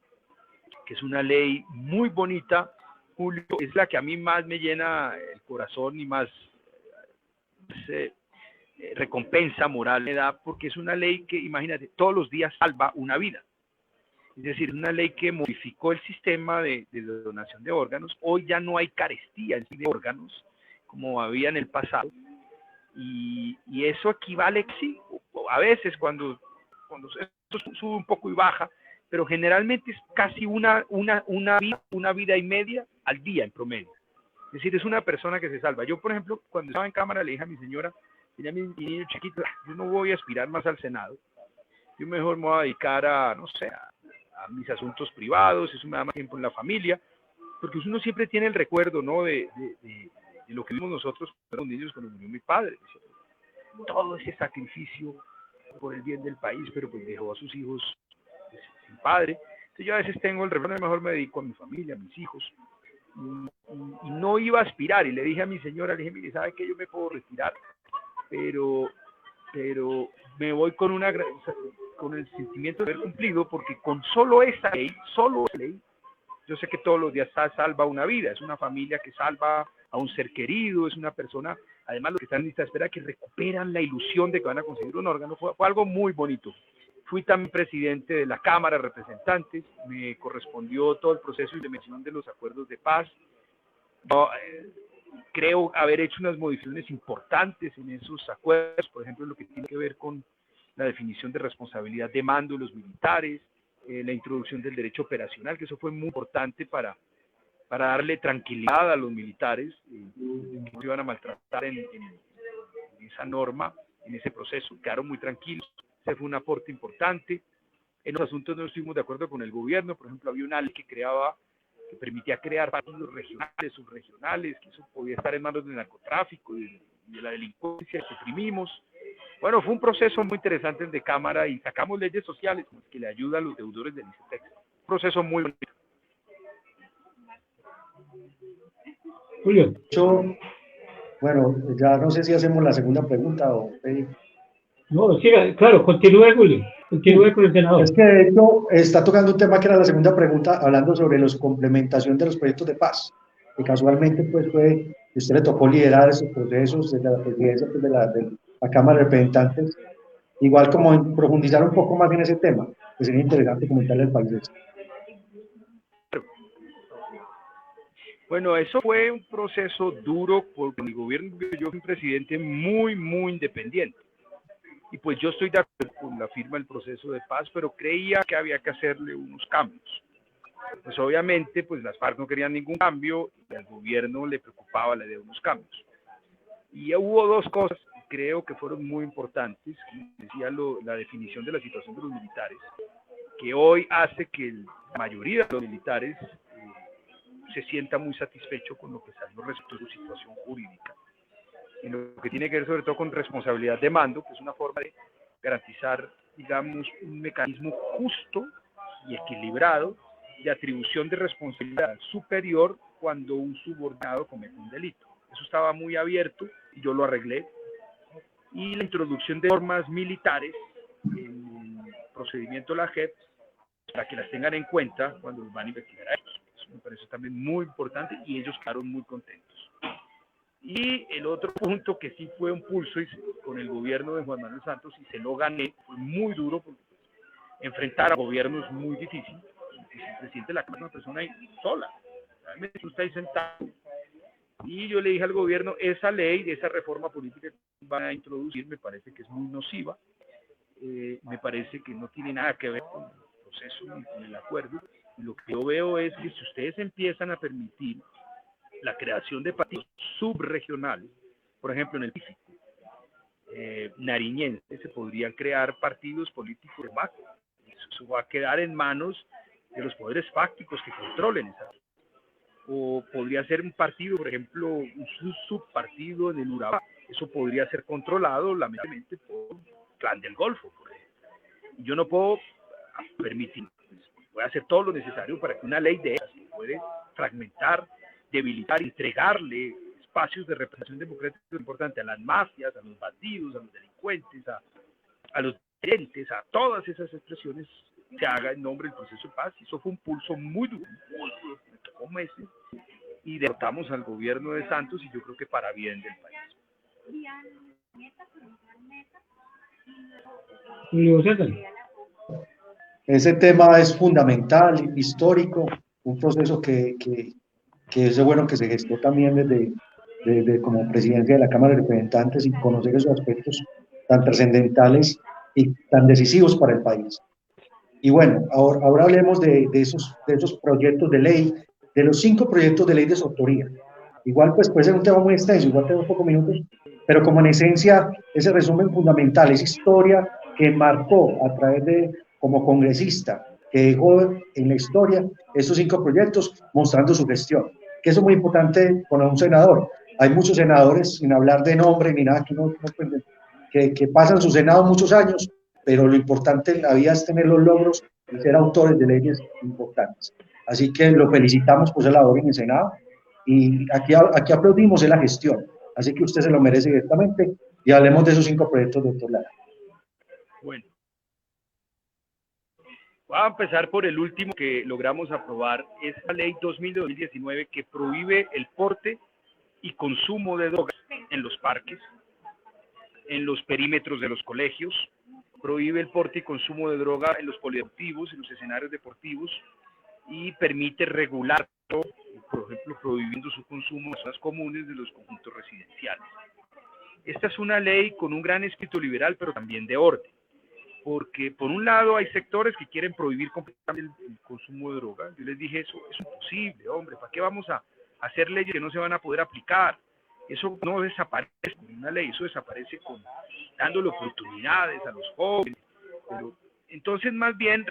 que es una ley muy bonita, Julio, es la que a mí más me llena el corazón y más recompensa moral me da, porque es una ley que, imagínate, todos los días salva una vida. Es decir, una ley que modificó el sistema de donación de órganos. Hoy ya no hay carestía de órganos como había en el pasado. Y eso equivale, sí, a veces cuando esto sube un poco y baja, pero generalmente es casi una vida y media al día en promedio. Es decir, es una persona que se salva. Yo, por ejemplo, cuando estaba en Cámara le dije a mi señora, tenía mi niño chiquito, yo no voy a aspirar más al Senado. Yo mejor me voy a dedicar a, no sé, a mis asuntos privados, eso me da más tiempo en la familia, porque uno siempre tiene el recuerdo, ¿no?, de lo que vimos nosotros cuando éramos niños, cuando murió mi padre. Todo ese sacrificio por el bien del país, pero pues dejó a sus hijos sin padre. Entonces yo a veces tengo el recuerdo, mejor me dedico a mi familia, a mis hijos. y no iba a aspirar, y le dije a mi señora, le dije, mire, ¿sabe qué? Yo me puedo retirar, pero me voy con el sentimiento de haber cumplido, porque con solo esa ley, yo sé que todos los días salva una vida, es una familia que salva a un ser querido, es una persona, además los que están en lista de espera que recuperan la ilusión de que van a conseguir un órgano, fue algo muy bonito. Fui también presidente de la Cámara de Representantes, me correspondió todo el proceso de mención de los acuerdos de paz. Creo haber hecho unas modificaciones importantes en esos acuerdos, por ejemplo, lo que tiene que ver con la definición de responsabilidad de mando de los militares, la introducción del derecho operacional, que eso fue muy importante para darle tranquilidad a los militares, que no se iban a maltratar en esa norma, en ese proceso, quedaron muy tranquilos. Ese fue un aporte importante. En los asuntos no estuvimos de acuerdo con el gobierno, por ejemplo, había una ley que permitía crear partidos regionales, subregionales, que eso podía estar en manos del narcotráfico y de la delincuencia, que suprimimos. Bueno, fue un proceso muy interesante el de Cámara y sacamos leyes sociales que le ayudan a los deudores del ICETEX. Un proceso muy bonito. Julio. Bueno, ya no sé si hacemos la segunda pregunta o... No, siga, claro, continúe, Julio. Continúe con el senador. Es que de hecho está tocando un tema que era la segunda pregunta, hablando sobre la complementación de los proyectos de paz. Que casualmente pues fue, usted le tocó liderar esos procesos desde la presidencia pues, de la Cámara de Representantes. Igual como profundizar un poco más en ese tema, que sería interesante comentarle al país eso. Bueno, eso fue un proceso duro porque el gobierno que yo fui un presidente muy, muy independiente. Y pues yo estoy de acuerdo con la firma del proceso de paz, pero creía que había que hacerle unos cambios. Pues obviamente, pues las FARC no querían ningún cambio y al gobierno le preocupaba la idea de unos cambios. Y hubo dos cosas que creo que fueron muy importantes, decía la definición de la situación de los militares, que hoy hace que la mayoría de los militares se sienta muy satisfecho con lo que salió respecto a su situación jurídica. En lo que tiene que ver sobre todo con responsabilidad de mando, que es una forma de garantizar, digamos, un mecanismo justo y equilibrado de atribución de responsabilidad superior cuando un subordinado comete un delito. Eso estaba muy abierto y yo lo arreglé. Y la introducción de normas militares en el procedimiento de la JEP para que las tengan en cuenta cuando los van a investigar a ellos. Eso me parece también muy importante y ellos quedaron muy contentos. Y el otro punto que sí fue un pulso con el gobierno de Juan Manuel Santos y se lo gané, fue muy duro porque enfrentar a gobierno es muy difícil. El presidente de la Cámara es una persona sola, realmente está ahí sentado. Y yo le dije al gobierno, esa ley, esa reforma política que van a introducir me parece que es muy nociva, me parece que no tiene nada que ver con el proceso ni con el acuerdo. Y lo que yo veo es que si ustedes empiezan a permitir la creación de partidos subregionales, por ejemplo en el Pacífico nariñense se podrían crear partidos políticos de macro. Eso va a quedar en manos de los poderes fácticos que controlen esa. O podría ser un partido, por ejemplo, un subpartido en el Urabá. Eso podría ser controlado lamentablemente por el Clan del Golfo, por ejemplo. Y yo no puedo permitir, voy a hacer todo lo necesario para que una ley de esas se puede fragmentar, debilitar, entregarle espacios de representación democrática importante a las mafias, a los bandidos, a los delincuentes, a los gerentes, a todas esas expresiones, se haga en nombre del proceso de paz. Y eso fue un pulso muy duro, me tocó meses, y derrotamos al gobierno de Santos y yo creo que para bien del país. Julio César. Ese tema es fundamental, histórico, un proceso que es bueno que se gestó también desde como presidencia de la Cámara de Representantes y conocer esos aspectos tan trascendentales y tan decisivos para el país. Y bueno, ahora hablemos de esos proyectos de ley, de los 5 proyectos de ley de su autoría. Igual pues puede ser un tema muy extenso, igual tenemos pocos minutos, pero como en esencia ese resumen fundamental, esa historia que marcó a través de, como congresista, que dejó en la historia estos 5 proyectos mostrando su gestión, que eso es muy importante con un senador. Hay muchos senadores, sin hablar de nombre ni nada, que pasan su senado muchos años, pero lo importante en la vida es tener los logros y ser autores de leyes importantes. Así que lo felicitamos por esa labor en el Senado Y aquí aplaudimos en la gestión, así que usted se lo merece directamente y hablemos de esos 5 proyectos, doctor Lara. Bueno, voy a empezar por el último que logramos aprobar, es la ley 2019 que prohíbe el porte y consumo de drogas en los parques, en los perímetros de los colegios, prohíbe el porte y consumo de droga en los polideportivos, en los escenarios deportivos, y permite regularlo, por ejemplo, prohibiendo su consumo en zonas comunes de los conjuntos residenciales. Esta es una ley con un gran espíritu liberal, pero también de orden, porque por un lado hay sectores que quieren prohibir completamente el consumo de droga. Yo les dije, eso es imposible, hombre, ¿para qué vamos a hacer leyes que no se van a poder aplicar? Eso no desaparece con una ley, eso desaparece dándole oportunidades a los jóvenes. Pero, entonces, más bien,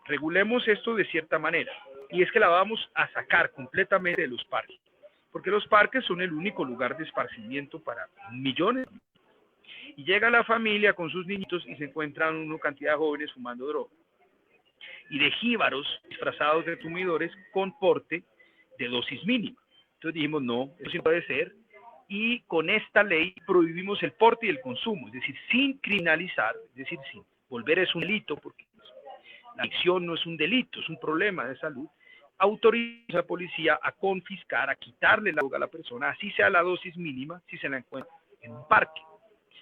regulemos esto de cierta manera, y es que la vamos a sacar completamente de los parques, porque los parques son el único lugar de esparcimiento para millones. Y llega la familia con sus niñitos y se encuentran una cantidad de jóvenes fumando droga, y de jíbaros disfrazados de consumidores con porte de dosis mínima. Entonces dijimos, no, eso sí puede ser, y con esta ley prohibimos el porte y el consumo, es decir, sin criminalizar, es decir, sin volver es un delito, porque la adicción no es un delito, es un problema de salud. Autoriza a la policía a confiscar, a quitarle la droga a la persona, así sea la dosis mínima, si se la encuentra en un parque.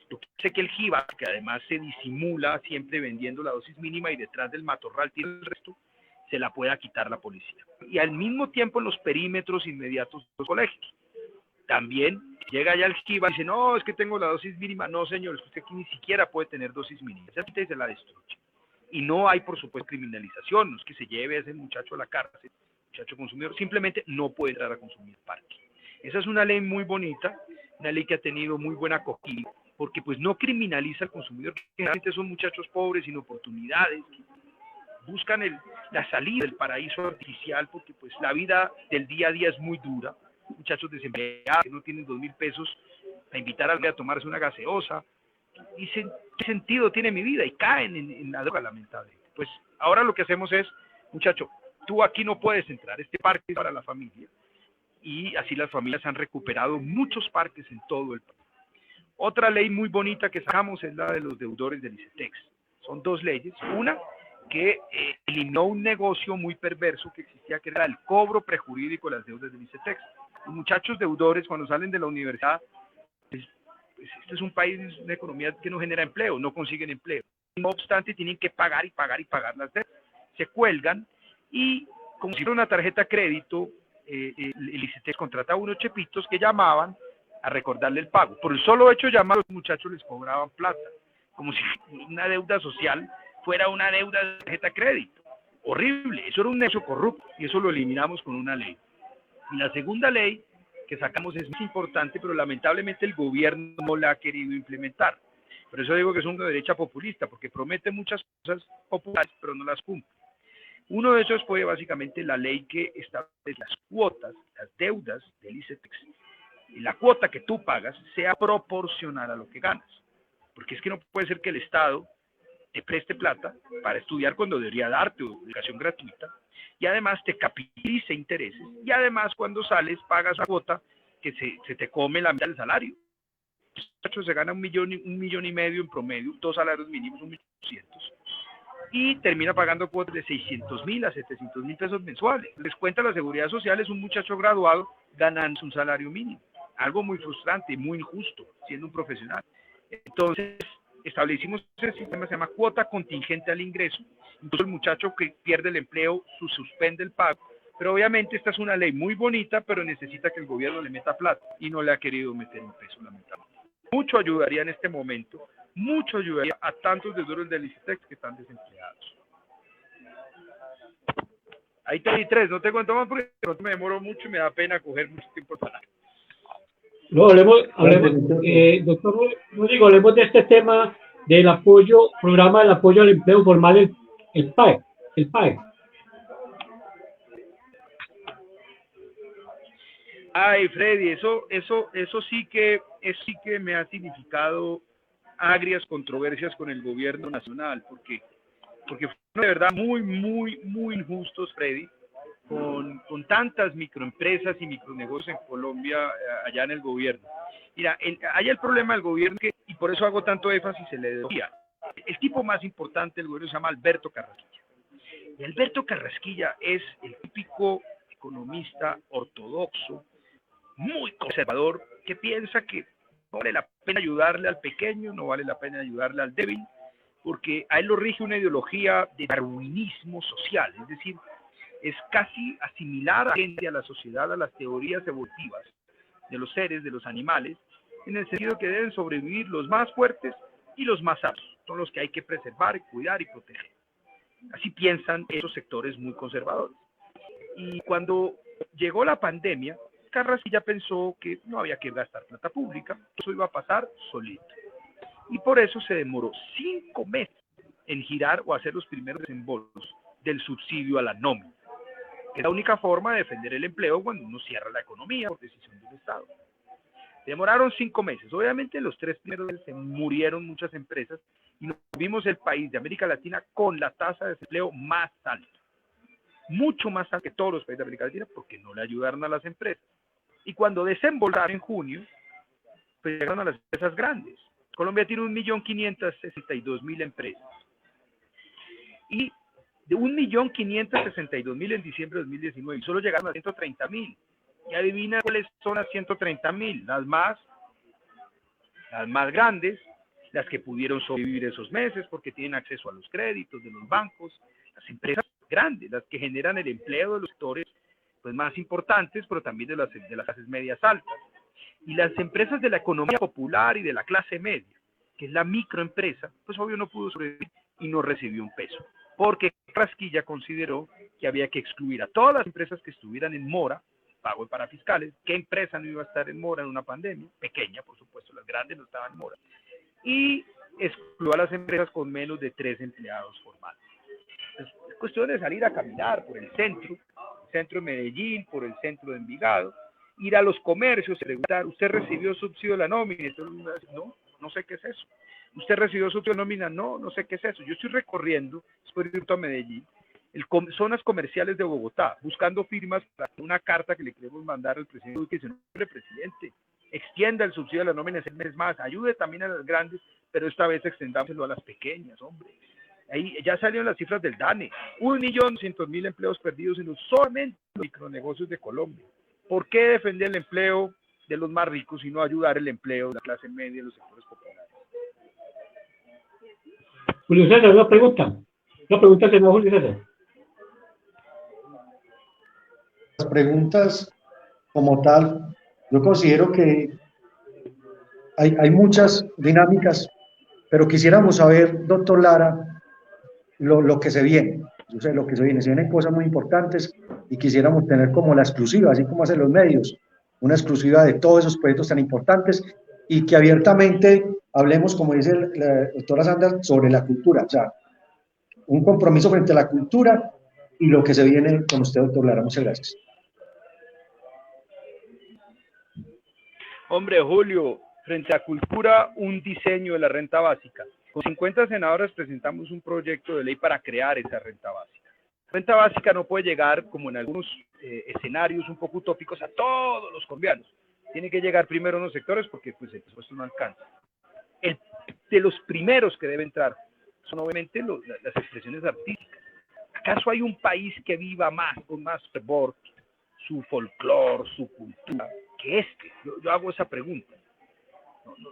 Lo que hace que el jíbaro, que además se disimula siempre vendiendo la dosis mínima y detrás del matorral tiene el resto, se la pueda quitar la policía. Y al mismo tiempo en los perímetros inmediatos de los colegios. También llega ya el jíbaro y dice, no, es que tengo la dosis mínima. No, señor, es que usted aquí ni siquiera puede tener dosis mínima. Se la destruye. Y no hay, por supuesto, criminalización. No es que se lleve a ese muchacho a la cárcel, muchacho consumidor. Simplemente no puede entrar a consumir parque. Esa es una ley muy bonita, una ley que ha tenido muy buena acogida, porque pues no criminaliza al consumidor, que generalmente son muchachos pobres sin oportunidades, que buscan la salida del paraíso artificial, porque pues la vida del día a día es muy dura. Muchachos desempleados que no tienen 2.000 pesos a invitar a alguien a tomarse una gaseosa, dicen, ¿qué sentido tiene mi vida? Y caen en la droga, lamentablemente. Pues ahora lo que hacemos es, muchacho, tú aquí no puedes entrar, este parque es para la familia, y así las familias han recuperado muchos parques en todo el país. Otra ley muy bonita que sacamos es la de los deudores del ICETEX. Son 2 leyes. Una que eliminó un negocio muy perverso que existía, que era el cobro prejurídico de las deudas del ICETEX. Los muchachos deudores, cuando salen de la universidad, pues este es un país, una economía que no genera empleo, no consiguen empleo. No obstante, tienen que pagar y pagar y pagar las deudas. Se cuelgan y, como si fuera una tarjeta de crédito, el ICETEX contrataba unos chepitos que llamaban a recordarle el pago. Por el solo hecho de llamar, a los muchachos les cobraban plata, como si una deuda social fuera una deuda de tarjeta de crédito. Horrible, eso era un negocio corrupto y eso lo eliminamos con una ley. Y la segunda ley que sacamos es muy importante, pero lamentablemente el gobierno no la ha querido implementar. Por eso digo que es una derecha populista, porque promete muchas cosas populares, pero no las cumple. Uno de esos fue básicamente la ley que establece las cuotas, las deudas del ICETEX, y la cuota que tú pagas sea proporcional a lo que ganas. Porque es que no puede ser que el Estado te preste plata para estudiar cuando debería darte educación gratuita, y además te capitalice intereses, y además cuando sales pagas una cuota que se te come la mitad del salario. Se gana 1,5 en promedio, 2 salarios mínimos, 1.800.000, y termina pagando cuotas de 600.000 a 700.000 pesos mensuales. Les cuenta la seguridad social, es un muchacho graduado ganando un salario mínimo. Algo muy frustrante, muy injusto, siendo un profesional. Entonces, establecimos ese sistema, se llama cuota contingente al ingreso. Incluso el muchacho que pierde el empleo, suspende el pago. Pero obviamente esta es una ley muy bonita, pero necesita que el gobierno le meta plata, y no le ha querido meter un peso, lamentablemente. Mucho ayudaría en este momento, mucho ayudaría a tantos deudores del ICETEX que están desempleados. Ahí te di 3, no te cuento más porque no me demoro mucho y me da pena coger mucho tiempo para. No, hablemos doctor Rodrigo, hablemos de este tema del apoyo, programa del apoyo al empleo formal, el PAE, el PAE. Ay, Freddy, eso sí que me ha significado agrias controversias con el gobierno nacional, porque fueron de verdad muy, muy, muy injustos, Freddy, con tantas microempresas y micronegocios en Colombia, allá en el gobierno. Mira, allá el problema del gobierno, y por eso hago tanto énfasis en la ideología. El tipo más importante del gobierno se llama Alberto Carrasquilla. Y Alberto Carrasquilla es el típico economista ortodoxo, muy conservador, que piensa que no vale la pena ayudarle al pequeño, no vale la pena ayudarle al débil, porque a él lo rige una ideología de darwinismo social, es decir, es casi asimilar a la sociedad a las teorías evolutivas de los seres, de los animales, en el sentido que deben sobrevivir los más fuertes y los más aptos, son los que hay que preservar, cuidar y proteger. Así piensan esos sectores muy conservadores. Y cuando llegó la pandemia, Carrasquilla pensó que no había que gastar plata pública, eso iba a pasar solito. Y por eso se demoró 5 meses en girar o hacer los primeros desembolsos del subsidio a la nómina, que es la única forma de defender el empleo cuando uno cierra la economía por decisión del Estado. Demoraron 5 meses. Obviamente en los 3 primeros meses se murieron muchas empresas y nos vimos el país de América Latina con la tasa de desempleo más alta, mucho más alta que todos los países de América Latina, porque no le ayudaron a las empresas. Y cuando desembolsaron en junio, pues llegaron a las empresas grandes. Colombia tiene 1.562.000 empresas. Y de 1.562.000 en diciembre de 2019, y solo llegaron a 130.000. Y adivina cuáles son las 130.000, las más grandes, las que pudieron sobrevivir esos meses porque tienen acceso a los créditos de los bancos, las empresas grandes, las que generan el empleo de los sectores pues, más importantes, pero también de las clases medias altas. Y las empresas de la economía popular y de la clase media, que es la microempresa, pues obvio no pudo sobrevivir y no recibió un peso, porque Carrasquilla consideró que había que excluir a todas las empresas que estuvieran en mora, pago de parafiscales. ¿Qué empresa no iba a estar en mora en una pandemia? Pequeña, por supuesto, las grandes no estaban en mora. Y excluyó a las empresas con menos de 3 empleados formales. Es cuestión de salir a caminar por el centro de Medellín, por el centro de Envigado, ir a los comercios, preguntar, ¿usted recibió subsidio de la nómina? No sé qué es eso. ¿Usted recibió subsidio de nómina? No sé qué es eso. Yo estoy recorriendo, después de ir a Medellín, zonas comerciales de Bogotá, buscando firmas para una carta que le queremos mandar al presidente Duque, diciendo, presidente, extienda el subsidio de la nómina 6 meses más, ayude también a las grandes, pero esta vez extendámoslo a las pequeñas, hombre. Ahí ya salieron las cifras del DANE, 1.200.000 empleos perdidos en los solamente micronegocios de Colombia. ¿Por qué defender el empleo de los más ricos y no ayudar el empleo de la clase media y los sectores populares? Julio César, una pregunta, senador Julio César. Las preguntas como tal, yo considero que hay muchas dinámicas, pero quisiéramos saber, doctor Lara, lo que se viene. Yo sé lo que se vienen cosas muy importantes y quisiéramos tener como la exclusiva, así como hacen los medios, una exclusiva de todos esos proyectos tan importantes y que abiertamente hablemos, como dice la doctora Sandra, sobre la cultura, o sea, un compromiso frente a la cultura y lo que se viene con usted, doctor Lara. Muchas gracias. Hombre, Julio, frente a cultura, un diseño de la renta básica. Con 50 senadores presentamos un proyecto de ley para crear esa renta básica. La renta básica no puede llegar, como en algunos escenarios un poco utópicos, a todos los colombianos. Tiene que llegar primero a unos sectores porque pues, el presupuesto no alcanza. De los primeros que debe entrar son obviamente las expresiones artísticas. ¿Acaso hay un país que viva más, con más fervor, su folclore, su cultura, que este? Yo hago esa pregunta.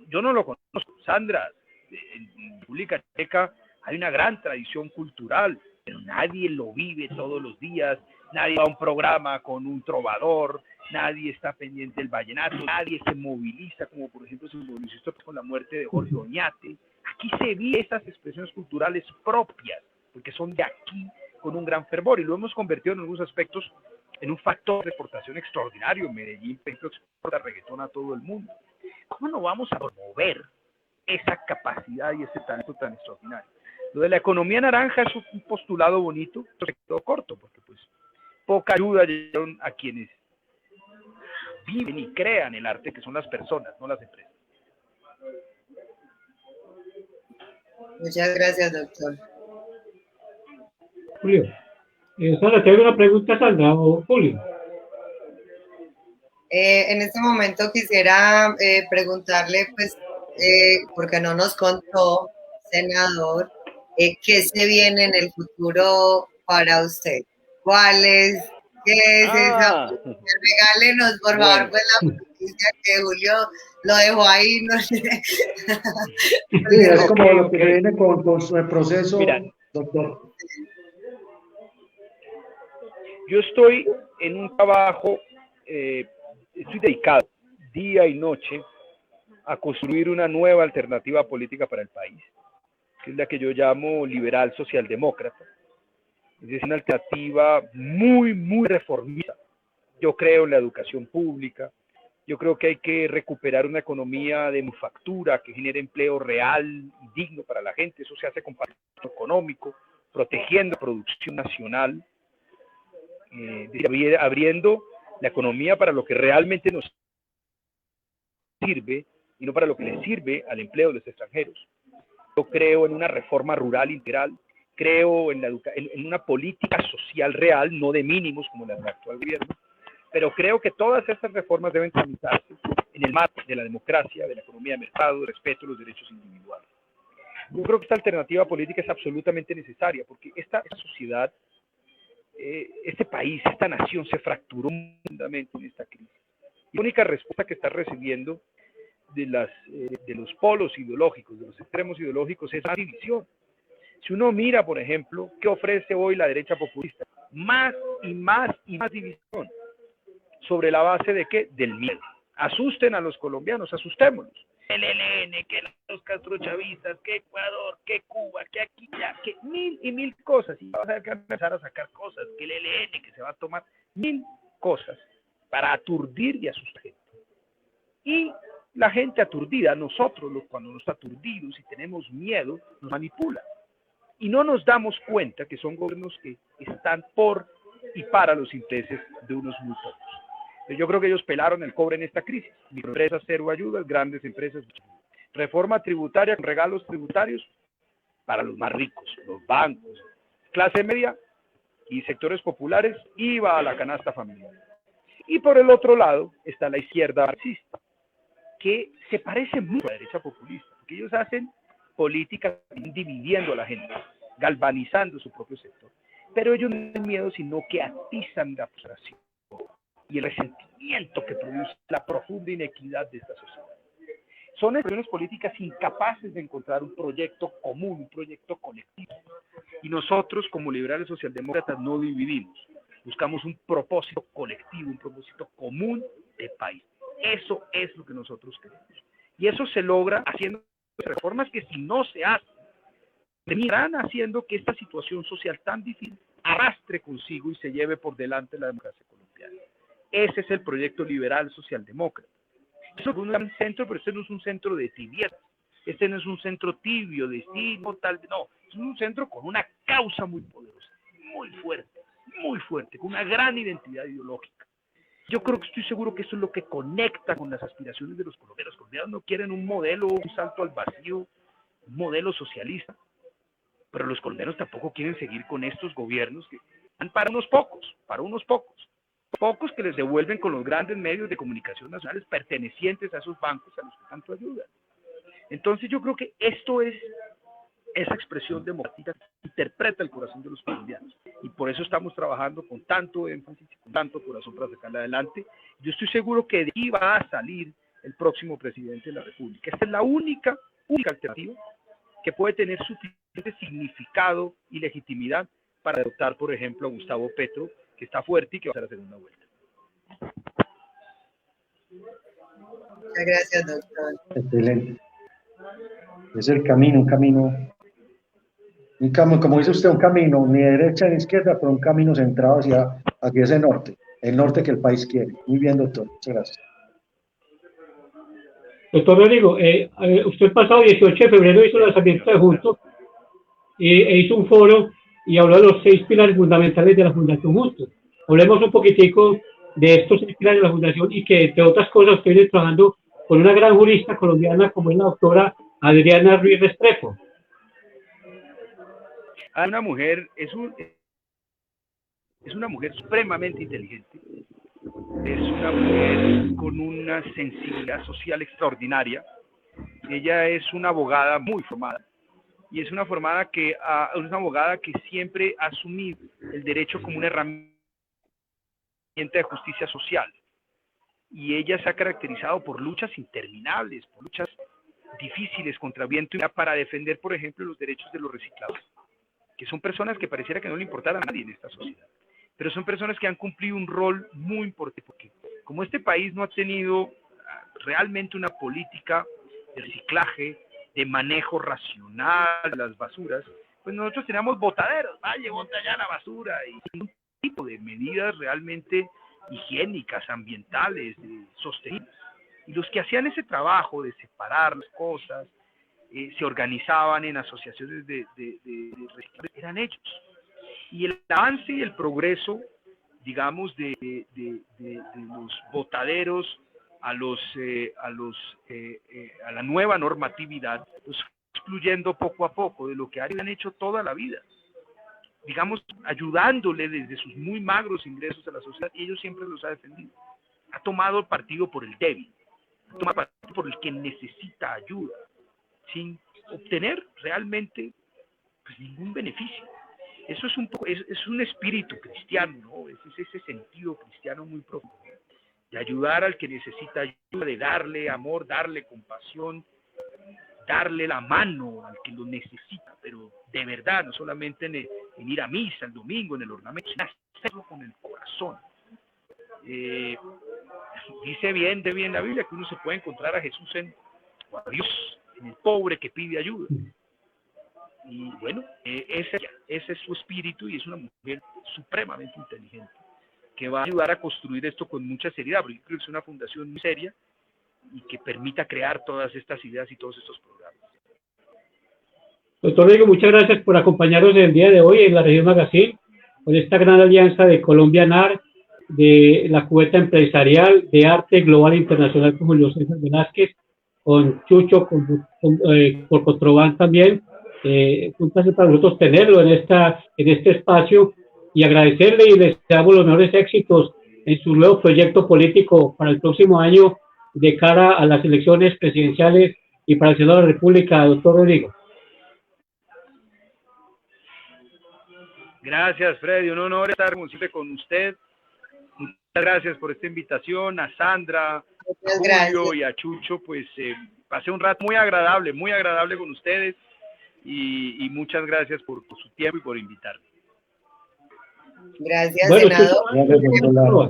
Yo no lo conozco. Sandra, en República Checa hay una gran tradición cultural, pero nadie lo vive todos los días, nadie va a un programa con un trovador, nadie está pendiente del vallenato, nadie se moviliza, como por ejemplo se movilizó con la muerte de Jorge Oñate. Aquí se viven estas expresiones culturales propias, porque son de aquí, con un gran fervor, y lo hemos convertido en algunos aspectos en un factor de exportación extraordinario. Medellín, por ejemplo, exporta reggaetón a todo el mundo. ¿Cómo no vamos a promover esa capacidad y ese talento tan extraordinario? Lo de la economía naranja es un postulado bonito, pero se quedó corto, porque pues poca ayuda llegaron a quienes viven y crean el arte, que son las personas, no las empresas. Muchas gracias, doctor. Julio. Sandra, ¿te hago una pregunta, Sandra o Julio? En este momento quisiera preguntarle, pues, porque no nos contó, senador, qué se viene en el futuro para usted. ¿Cuál es? ¿Qué es esa? Ah, Regálenos, por favor, bueno, pues la noticia que Julio lo dejó ahí, no sé. Sí, es ok, como lo ok. que se viene con el Mira, proceso, doctor. yo estoy en un trabajo, estoy dedicado día y noche a construir una nueva alternativa política para el país, que es la que yo llamo liberal socialdemócrata. Es decir, una alternativa muy, muy reformista. Yo creo en la educación pública, yo creo que hay que recuperar una economía de manufactura que genere empleo real y digno para la gente. Eso se hace con patrimonio económico, protegiendo la producción nacional, abriendo la economía para lo que realmente nos sirve y no para lo que le sirve al empleo de los extranjeros. Yo creo en una reforma rural integral, creo en, en una política social real, no de mínimos como la del actual gobierno, pero creo que todas estas reformas deben tramitarse en el marco de la democracia, de la economía de mercado, de respeto a los derechos individuales. Yo creo que esta alternativa política es absolutamente necesaria porque esta sociedad, este país, esta nación se fracturó profundamente en esta crisis. Y la única respuesta que está recibiendo de los polos ideológicos, de los extremos ideológicos, es la división. Si uno mira, por ejemplo, qué ofrece hoy la derecha populista, más y más y más división. ¿Sobre la base de qué? Del miedo. Asusten a los colombianos, asustémoslos. El ELN, que los castrochavistas, que Ecuador, que Cuba, que aquí, ya, que mil y mil cosas. Y vas a empezar a sacar cosas, que el ELN, que se va a tomar mil cosas para aturdir y asustar gente. Y la gente aturdida, nosotros cuando nos aturdidos y tenemos miedo, nos manipula. Y no nos damos cuenta que son gobiernos que están por y para los intereses de unos muy pocos. Yo creo que ellos pelaron el cobre en esta crisis. Microempresas, cero ayudas, grandes empresas. Reforma tributaria con regalos tributarios para los más ricos, los bancos, clase media y sectores populares, iba a la canasta familiar. Y por el otro lado está la izquierda marxista, que se parece mucho a la derecha populista, porque ellos hacen política dividiendo a la gente, galvanizando su propio sector. Pero ellos no tienen miedo, sino que atizan la frustración y el resentimiento que produce la profunda inequidad de esta sociedad. Son expresiones políticas incapaces de encontrar un proyecto común, un proyecto colectivo. Y nosotros, como liberales socialdemócratas, no dividimos. Buscamos un propósito colectivo, un propósito común de país. Eso es lo que nosotros queremos. Y eso se logra haciendo reformas que, si no se hacen, terminarán haciendo que esta situación social tan difícil arrastre consigo y se lleve por delante la democracia colombiana. Ese es el proyecto liberal socialdemócrata. Eso es un centro, pero este no es un centro de tibiezas. Este no es un centro tibio, de sí, no, tal, no. Es un centro con una causa muy poderosa, muy fuerte, con una gran identidad ideológica. Yo creo que estoy seguro que eso es lo que conecta con las aspiraciones de los colombianos. Los colombianos no quieren un modelo, un salto al vacío, un modelo socialista, pero los colombianos tampoco quieren seguir con estos gobiernos que van para unos pocos que les devuelven con los grandes medios de comunicación nacionales pertenecientes a esos bancos a los que tanto ayudan. Entonces yo creo que esto es esa expresión democrática que interpreta el corazón de los colombianos. Y por eso estamos trabajando con tanto énfasis y con tanto corazón para sacarla adelante. Yo estoy seguro que de aquí va a salir el próximo presidente de la República. Esta es la única alternativa que puede tener suficiente significado y legitimidad para derrotar, por ejemplo, a Gustavo Petro, que está fuerte y que va a hacer la segunda vuelta. Muchas gracias, doctor. Excelente. Es el camino, como dice usted, un camino, ni de derecha ni izquierda, pero un camino centrado hacia ese norte, el norte que el país quiere. Muy bien, doctor. Muchas gracias. Doctor Rodrigo, usted el pasado 18 de febrero hizo el lanzamiento de Justo e hizo un foro y habló de los 6 pilares fundamentales de la Fundación Justo. Hablemos un poquitico de estos 6 pilares de la Fundación y que, entre otras cosas, usted viene trabajando con una gran jurista colombiana como es la doctora Adriana Ruiz Restrepo. Una mujer, es Es una mujer supremamente inteligente, es una mujer con una sensibilidad social extraordinaria. Ella es una abogada muy formada y es una abogada que siempre ha asumido el derecho como una herramienta de justicia social. Y ella se ha caracterizado por luchas interminables, por luchas difíciles contra viento y marea para defender, por ejemplo, los derechos de los reciclados, que son personas que pareciera que no le importara a nadie en esta sociedad, pero son personas que han cumplido un rol muy importante, porque como este país no ha tenido realmente una política de reciclaje, de manejo racional de las basuras, pues nosotros tenemos botaderos, vaya, bota ya la basura, y ningún tipo de medidas realmente higiénicas, ambientales, sostenibles. Y los que hacían ese trabajo de separar las cosas, se organizaban en asociaciones de reciclaje, eran ellos. Y el avance y el progreso, digamos, de los botaderos a la nueva normatividad, pues excluyendo poco a poco de lo que han hecho toda la vida, digamos, ayudándole desde sus muy magros ingresos a la sociedad, y ellos siempre los ha defendido. Ha tomado partido por el débil, ha tomado partido por el que necesita ayuda, sin obtener realmente pues ningún beneficio. Eso es es un espíritu cristiano, ¿no? Es ese sentido cristiano muy profundo, de ayudar al que necesita ayuda, de darle amor, darle compasión, darle la mano al que lo necesita, pero de verdad, no solamente en ir a misa el domingo, en el ornamento, sino hacerlo con el corazón. Dice bien la Biblia que uno se puede encontrar a Jesús o a Dios en el pobre que pide ayuda. Y bueno, ese es su espíritu, y es una mujer supremamente inteligente que va a ayudar a construir esto con mucha seriedad, porque yo creo que es una fundación muy seria y que permita crear todas estas ideas y todos estos programas. Doctor Rodrigo, muchas gracias por acompañarnos el día de hoy en la Región Magazine, con esta gran alianza de Colombia NAR, de la Cubeta Empresarial, de Arte Global Internacional con Julio César Velázquez, con Chucho, por Cotrobán también. Un placer para nosotros tenerlo en este espacio, y agradecerle, y les deseamos los mejores éxitos en su nuevo proyecto político para el próximo año de cara a las elecciones presidenciales y para el Senado de la República, doctor Rodrigo. Gracias, Freddy, un honor estar como siempre con usted. Muchas gracias por esta invitación, a Sandra, a Julio y a Chucho, pues pasé un rato muy agradable con ustedes, y muchas gracias por su tiempo y por invitarme. Gracias, bueno, senador.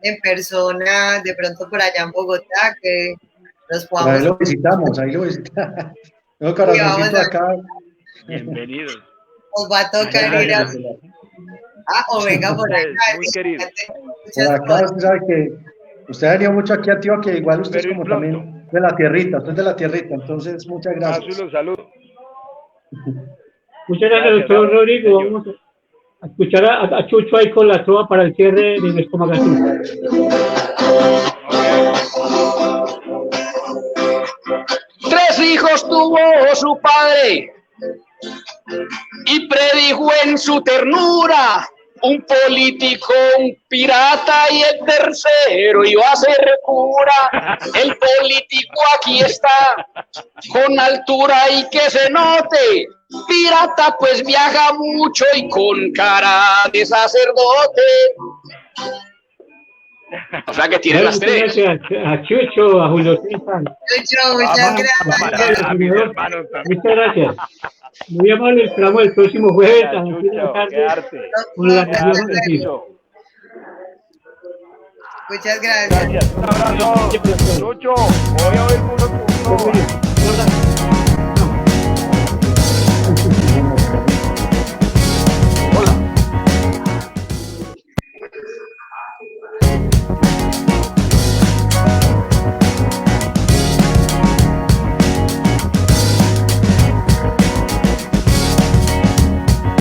En persona, de pronto por allá en Bogotá, que nos podamos... Ahí lo visitamos. No, corazoncito acá. Bienvenidos. Nos va a tocar ir a... o venga por acá. Muy querido. Por acá, usted sabe que usted ha venido mucho aquí a Antioquia, que igual usted es como también de la tierrita, entonces muchas gracias. Los saludo. Muchas gracias, doctor Rodrigo. Vamos a escuchar a Chucho ahí con la trova para el cierre de nuestro magazine. Tres hijos tuvo su padre y predijo en su ternura: un político, un pirata, y el tercero iba a ser cura. El político aquí está con altura y que se note. Pirata pues viaja mucho y con cara de sacerdote. O sea que tiene las tres. Gracias a Chucho, a Julio César. Chucho, muchas gracias. Muchas gracias. Muy amable, esperamos el próximo jueves a las 6 de la tarde con la región Magazine. Muchas gracias. Un abrazo. Chucho, voy a oír uno.